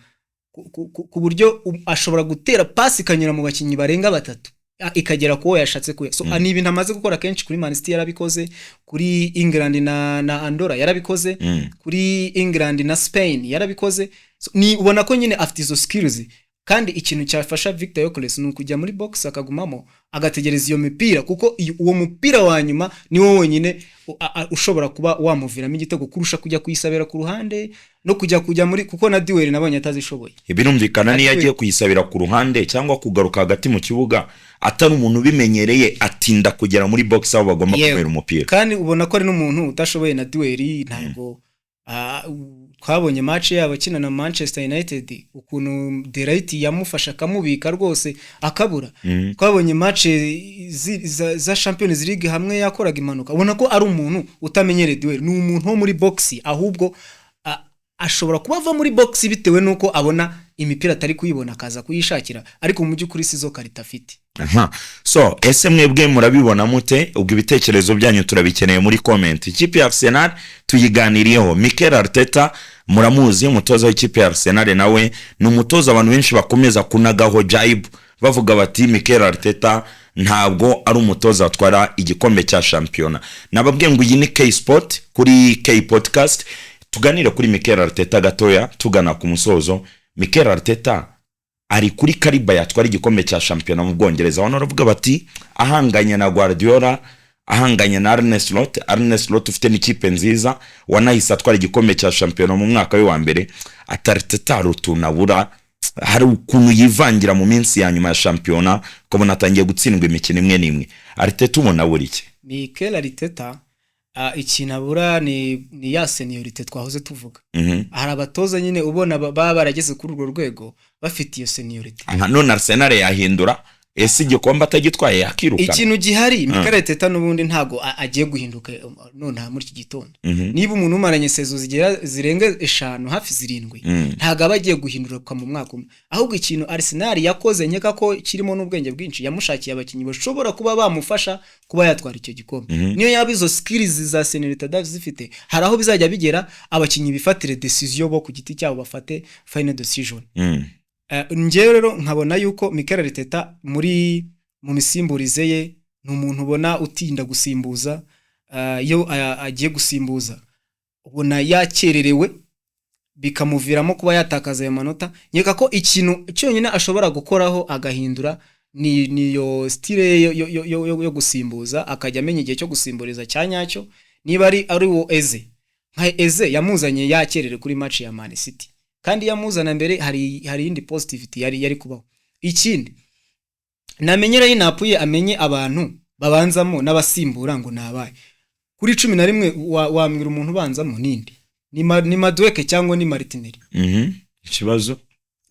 ku buryo ashobora gutera pasi kanyura mu bakinnyi barenga batatu ikagera ko yashatse kuya. So ani ibintu amaze gukora kenshi kuri Man City yarabikoze, kuri England na Andorra yarabikoze, kuri England na Spain yarabikoze. So ni ubona ko nyine afite izo skills kandi ikintu cyafasha Victor Yokles ni ukujya muri box akagumamo agategereza iyo mipira kuko uwo mupira wa nyuma ni wowe wenyine ushobora kuba wamuviramo igitego kurusha kujya kuyisabira ku ruhande no kujya muri kuko na Diwer nabonye atazishoboye. Ibinumvikana ni yagiye kuyisabira ku ruhande cyangwa kugaruka hagati mu kibuga atari umuntu bimenyereye atinda kugera muri box aho bagomba kumera umupira. Kandi ubona ko ari n'umuntu utashoboye na Diwer ntabwo twabonye match yabo kina na Manchester United ukuntu De Ligt yamufasha kamubika rwose akabura. Twabonye match za Champions League hamwe yakoraga impanuka ubona ko ari umuntu utamenyereye Diwer ni umuntu wo muri box ahubwo ashobora kuba ava muri box bitewe nuko abona imipira atari kuyibona akaza kuyishakira ariko mu by'ukuri sizo karita afite. So ese mwebwe murabibona mute? Ubwo ibitekerezo byanyu turabikeneye muri comment. Ikipe ya Arsenal tuyiganiriyeho. Mikel Arteta muramuzi umutoza w'ikipe ya Arsenal nawe ni umutoza abantu benshi bakomeza kunagaho jibe bavuga bati Mikel Arteta ntabwo ari umutoza atwara igikombe cya championa. Nababwiye ngo iyi ni K Sport kuri K Podcast tuganira kuri Mikel Arteta gatoya tugana ku musozo. Mikel Arteta ari kuri kariba yatwara igikombe cya championa mu Bwongereza. Abantu baravuga bati ahanganye na Guardiola, ahanganye na Arne Slot ufite n'ikipe nziza wanahise atwara igikombe cya championa mu mwaka wa mbere. Arteta rutunabura hari ukuntu yivangira mu minsi ya nyuma ya championa kubona atangiye gutsindwa imikino imwe n'imwe. Arteta ubona buri iki? Mikel Arteta ikinabura ni ya seniority twahoze tuvuga. Hari abatoza nyine ubona baba barageze kuri urwo rwego bafite iyo seniority. None Arsenal yahindura ese igikombe atagitwaye yakiruka. Ikintu gihari Mikel Arteta n'ubundi ntago agiye guhinduka none muri iki gitondo. Niba umuntu umaranye sezo zirenga 5 hafi 7 ntago abagiye guhinduka mu mwaka umwe. Ahubwo ikintu Arsenal yakoze nkeka ko kirimo n'ubwenge bwinshi yamushakiye abakinnyi bashobora kuba bamufasha kuba yatwara icyo gikombe. Niyo yabizo skills za seniority Davis zifite hari aho bizajya bigera abakinnyi bifatire decision bo ku giti cyabo bafate final decision. njyewe rero nkabona yuko Mikel Arteta mu misimburize ye ni umuntu ubona utinda gusimbuza, iyo agiye gusimbuza ubona yakererewe bikamuviramo kuba yatakaza ayo manota. Nyeka ko ikintu cyonyine ashobora gukoraho agahindura niyo style yo gusimbuza, akajya amenya igihe cyo gusimburiza cyanyacyo. Niba ari wo Eze, nka Eze yamuzanye yakerere kuri match ya Man City, kandi yamuzana mbere hari indi positivity yari kubaho. Ikindi namenyera y'inapuye amenye abantu babanzamo n'abasimbura ngo nabaye kuri 11 wambwira umuntu ubanzamo nindi ni Madueke cyangwa ni Martinelli. Ikibazo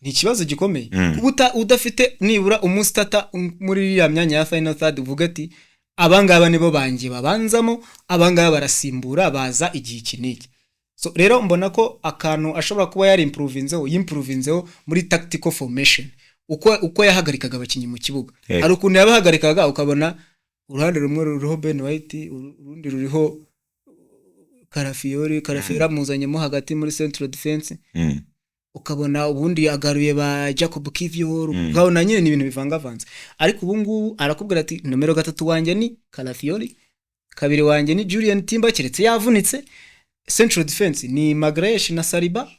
ni ikibazo gikomeye. Kubuta udafite nibura umustata muri ya myanya ya final third uvuga ati abangaba nibo bangiye babanzamo, abangaba barasimbura baza igihe kiniki. So rero mbona ko akantu ashobora kuba yari improvinzeho muri tactical formation, uko yahagarikaga abakinyi mu kibuga. Hari ukuntu yabahagarikaga ukabona uruhande rumwe ruriho Ben White, urundi ruriho Carafiori muzanyemo hagati muri central defense, ukabona ubundi agaruye ba Jacob Kivior, ukabona nyine ni ibintu bivangavanze. Ariko ubu ngubu arakubwira ati numero 3 wanjye ni Carafiori, kabiri wanjye ni Julian Timber keretse yavunitse, central defense ni Magalhaes na Saliba,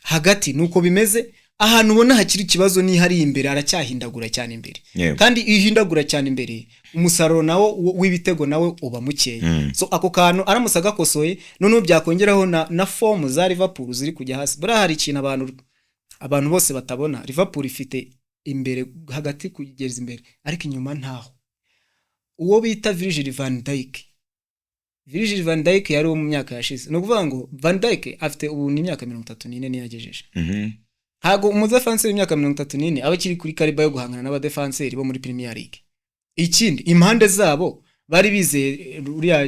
hagati nuko bimeze. Ahantu ubona hakiri ikibazo ni hari imbere aracyahindagura cyane imbere, kandi ihindagura cyane imbere umusaruro nawo w'ibitego nawe uba mukeye. So ako kantu aramusaga kosoye, none byakongeraho na form za Liverpool ziri kujya hasi. Bura hari ikintu abantu bose batabona. Liverpool ifite imbere hagati kugeza imbere, ariko inyuma ntaho. Uwo bita Virgil van Dijk yari mu myaka yashize, no kuvuga ngo Van Dijk afite ubu ni imyaka 34 ni yagejeje. Hago umudefenseur w'imyaka 34 abakiri kuri kariba yo guhangana n'abadefenseur bo muri Premier League. Ikindi impande zabo bari bize uriya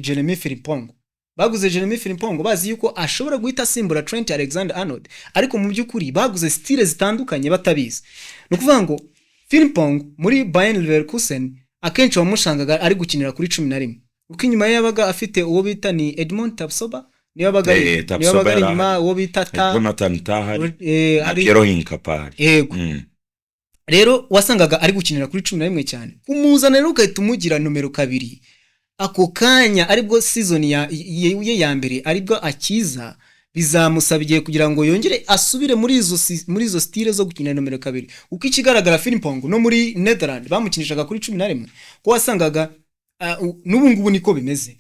Jeremy Frimpong. Baguze Jeremy Frimpong bazi yuko ashobora guhita simbura Trent Alexander-Arnold, ariko mu byukuri baguze style zitandukanye batabizi. No kuvuga ngo Frimpong muri Bayern Leverkusen akenshi wamushangaga ari gukinira kuri 11, uko inyuma yabaga afite uwo bita ni Edmond Tapsoba, niyo baga inyuma uwo bita Jonathan Tah, Piero Hincapari. Rero wasangaga ari gukinira kuri 11 cyane. Umuzana rero ugahita umugira numero 2. Ako kanya aribwo season ya mbere aribwo akiza, bizamusabiye kugira ngo yongere asubire muri izo style zo gukinira numero 2. Uko ikigaragara Frimpong no muri Netherlands bamukinishaga kuri 11, ko wasangaga n'ubu ngubu niko bimeze.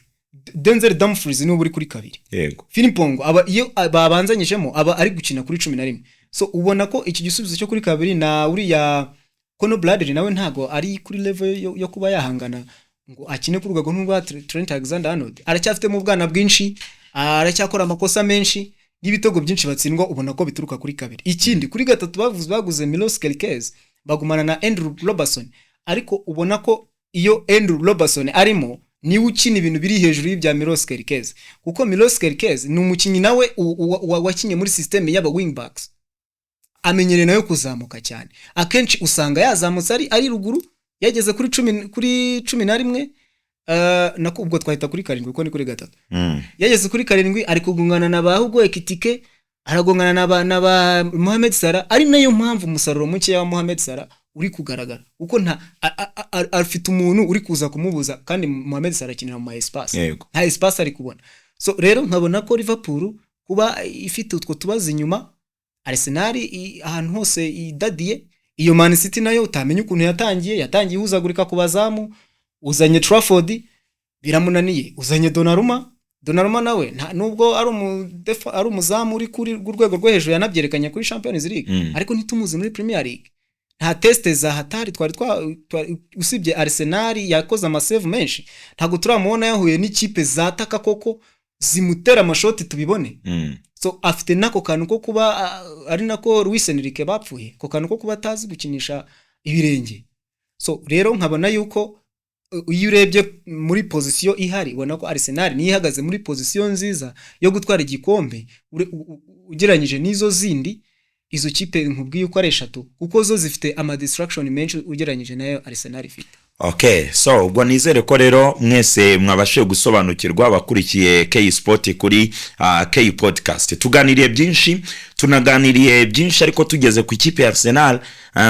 Denzel Dumfries ni buri kuri 2. Yego. Frimpong iyo babanzanyijemo aba ari gukina kuri 11. So ubona ko iki gisubizo cyo kuri 2 na uriya Conor Bradley nawe ntago ari kuri level yo kuba yahangana ngo akine ku rwego n'urwa Trent Alexander-Arnold. Aracyafite mu bwana bwinshi, aracyakora amakosa menshi, y'ibitego byinshi batsindwa, ubona ko bituruka kuri 2. Ikindi kuri 3 baguze Milos Kerkez, bagumana na Andrew Robertson, ariko ubona ko iyo Andrew Robertson arimo ni ukina ibintu biri hejuru y'ibya Milos Kerkez, kuko Milos Kerkez ni umukinyi nawe wakinye muri system y'aba wing backs, amenyere nayo kuzamuka cyane. Akenshi usanga yazamutse ari ruguru, yageze kuri 11 nako ubwo twahita kuri 7 kuko ni kuri 3. Yageze kuri 7 ari kugungana na ba Hugo Ekitike, aragongana na ba Mohamed Salah, ari nayo mpamvu umusaruro muke wa Mohamed Salah uri kugaragara, uko afite umuntu uri kuza kumubuza, kandi Mohamed Salah akinira mu espace, nta espace ari kubona. So rero nkabona ko Liverpool kuba ifite utwo tubaza inyuma, Arsenal ahantu hose idadiye, iyo Man City nayo utamenya ukuntu yatangiye huzagurika kubazamu, uzanye Trafford biramunaniye, uzanye Donnarumma nawe nubwo ari umuzamu uri kuri rwego rwo hejuru yanabyerekanye kuri Champions League, ariko ntitumuzi muri Premier League. Nta teste za hatari twari usibye Arsenal yakoze amasave menshi, ntago turamubona yahuye n'ikipe zataka koko zimutera amashoti tubibone. So afite nako kantu ko kuba ari nako Luis Enrique bapfuye, ko kantu ko kuba atazi gukinisha ibirenge. So rero nkabona yuko iyo urebye muri position ihari, ubona ko Arsenal ni ihagaze muri position nziza yo gutwara igikombe ugereranyije n'izo zindi. Izo kipe nkubwiye uko ari 3, kuko zo zifite ama distraction menshi ugereranyije nayo Arsenal ifite. Okay, so ubwo nizere ko rero mwese mwabashe gusobanukirwa abakurikiye K Sport kuri K Podcast. Tuganiriye byinshi, tunaganiriye byinshi ariko tugeze ku ikipe ya Arsenal.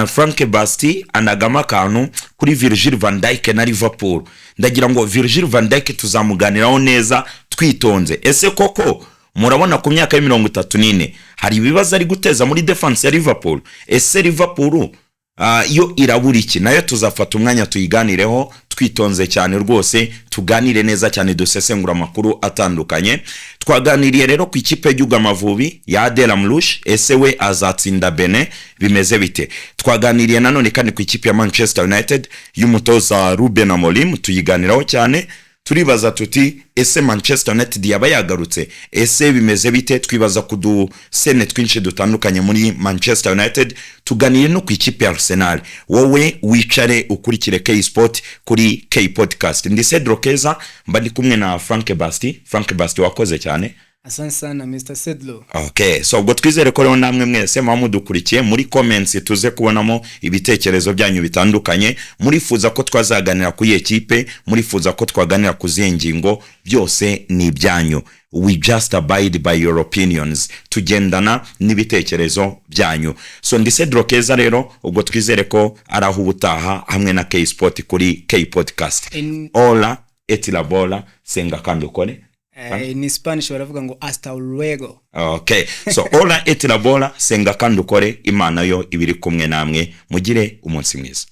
Frank Basti anagama kantu kuri Virgil van Dijk na Liverpool. Ndagira ngo Virgil van Dijk tuzamuganiraho neza twitonze. Ese koko murabona ku myaka ya 34 hari ibibazo ari guteza muri defense ya Liverpool? Ese Liverpool yo irabura iki? Nayo tuzafata umwanya tuyiganireho twitonze cyane rwose, tuganire neza cyane, dusesengura amakuru atandukanye. Twaganiriye rero ku ikipe y'Igihugu Amavubi ya Adel Mlush, ese we azatsinda Benin bimeze bite? Twaganiriye nanone kandi ku ikipe ya Manchester United y'umutoza Ruben Amorim, tuyiganiraho cyane. Turibaza tuti ese Manchester United yaba yagarutse, ese bimeze bite? Twibaza kudusene twinshi dutandukanye muri Manchester United. Tuganire no ku ikipe ya Arsenal. Wowe wicare ukurikire K Sport kuri K Podcast. Ndi Cedro Keza, mba ndi kumwe na Frank Basti. Frank Basti wakoze cyane. Asante sana Mr. Cedro. Okay, so ubwo twizere ko rero namwe mwese mudukurikiye muri comments tuze kubonamo ibitekerezo byanyu bitandukanye. Murifuza ko twazaganira ku ekipe, murifuza ko twaganira ku zingingo, byose ni byanyu. We just abide by your opinions. Tugendana n'ibitekerezo byanyu. So ndi Cedro Keza rero, ubwo twizere ko araho ubutaha hamwe na K Sport kuri K Podcast. Hola etila bola senga kandi ukore. In Spanish baravuga ngo hasta luego. Okay, so hola etila bola senga kandi ukore. Imana yo ibiri kumwe namwe, mugire umunsi mwiza.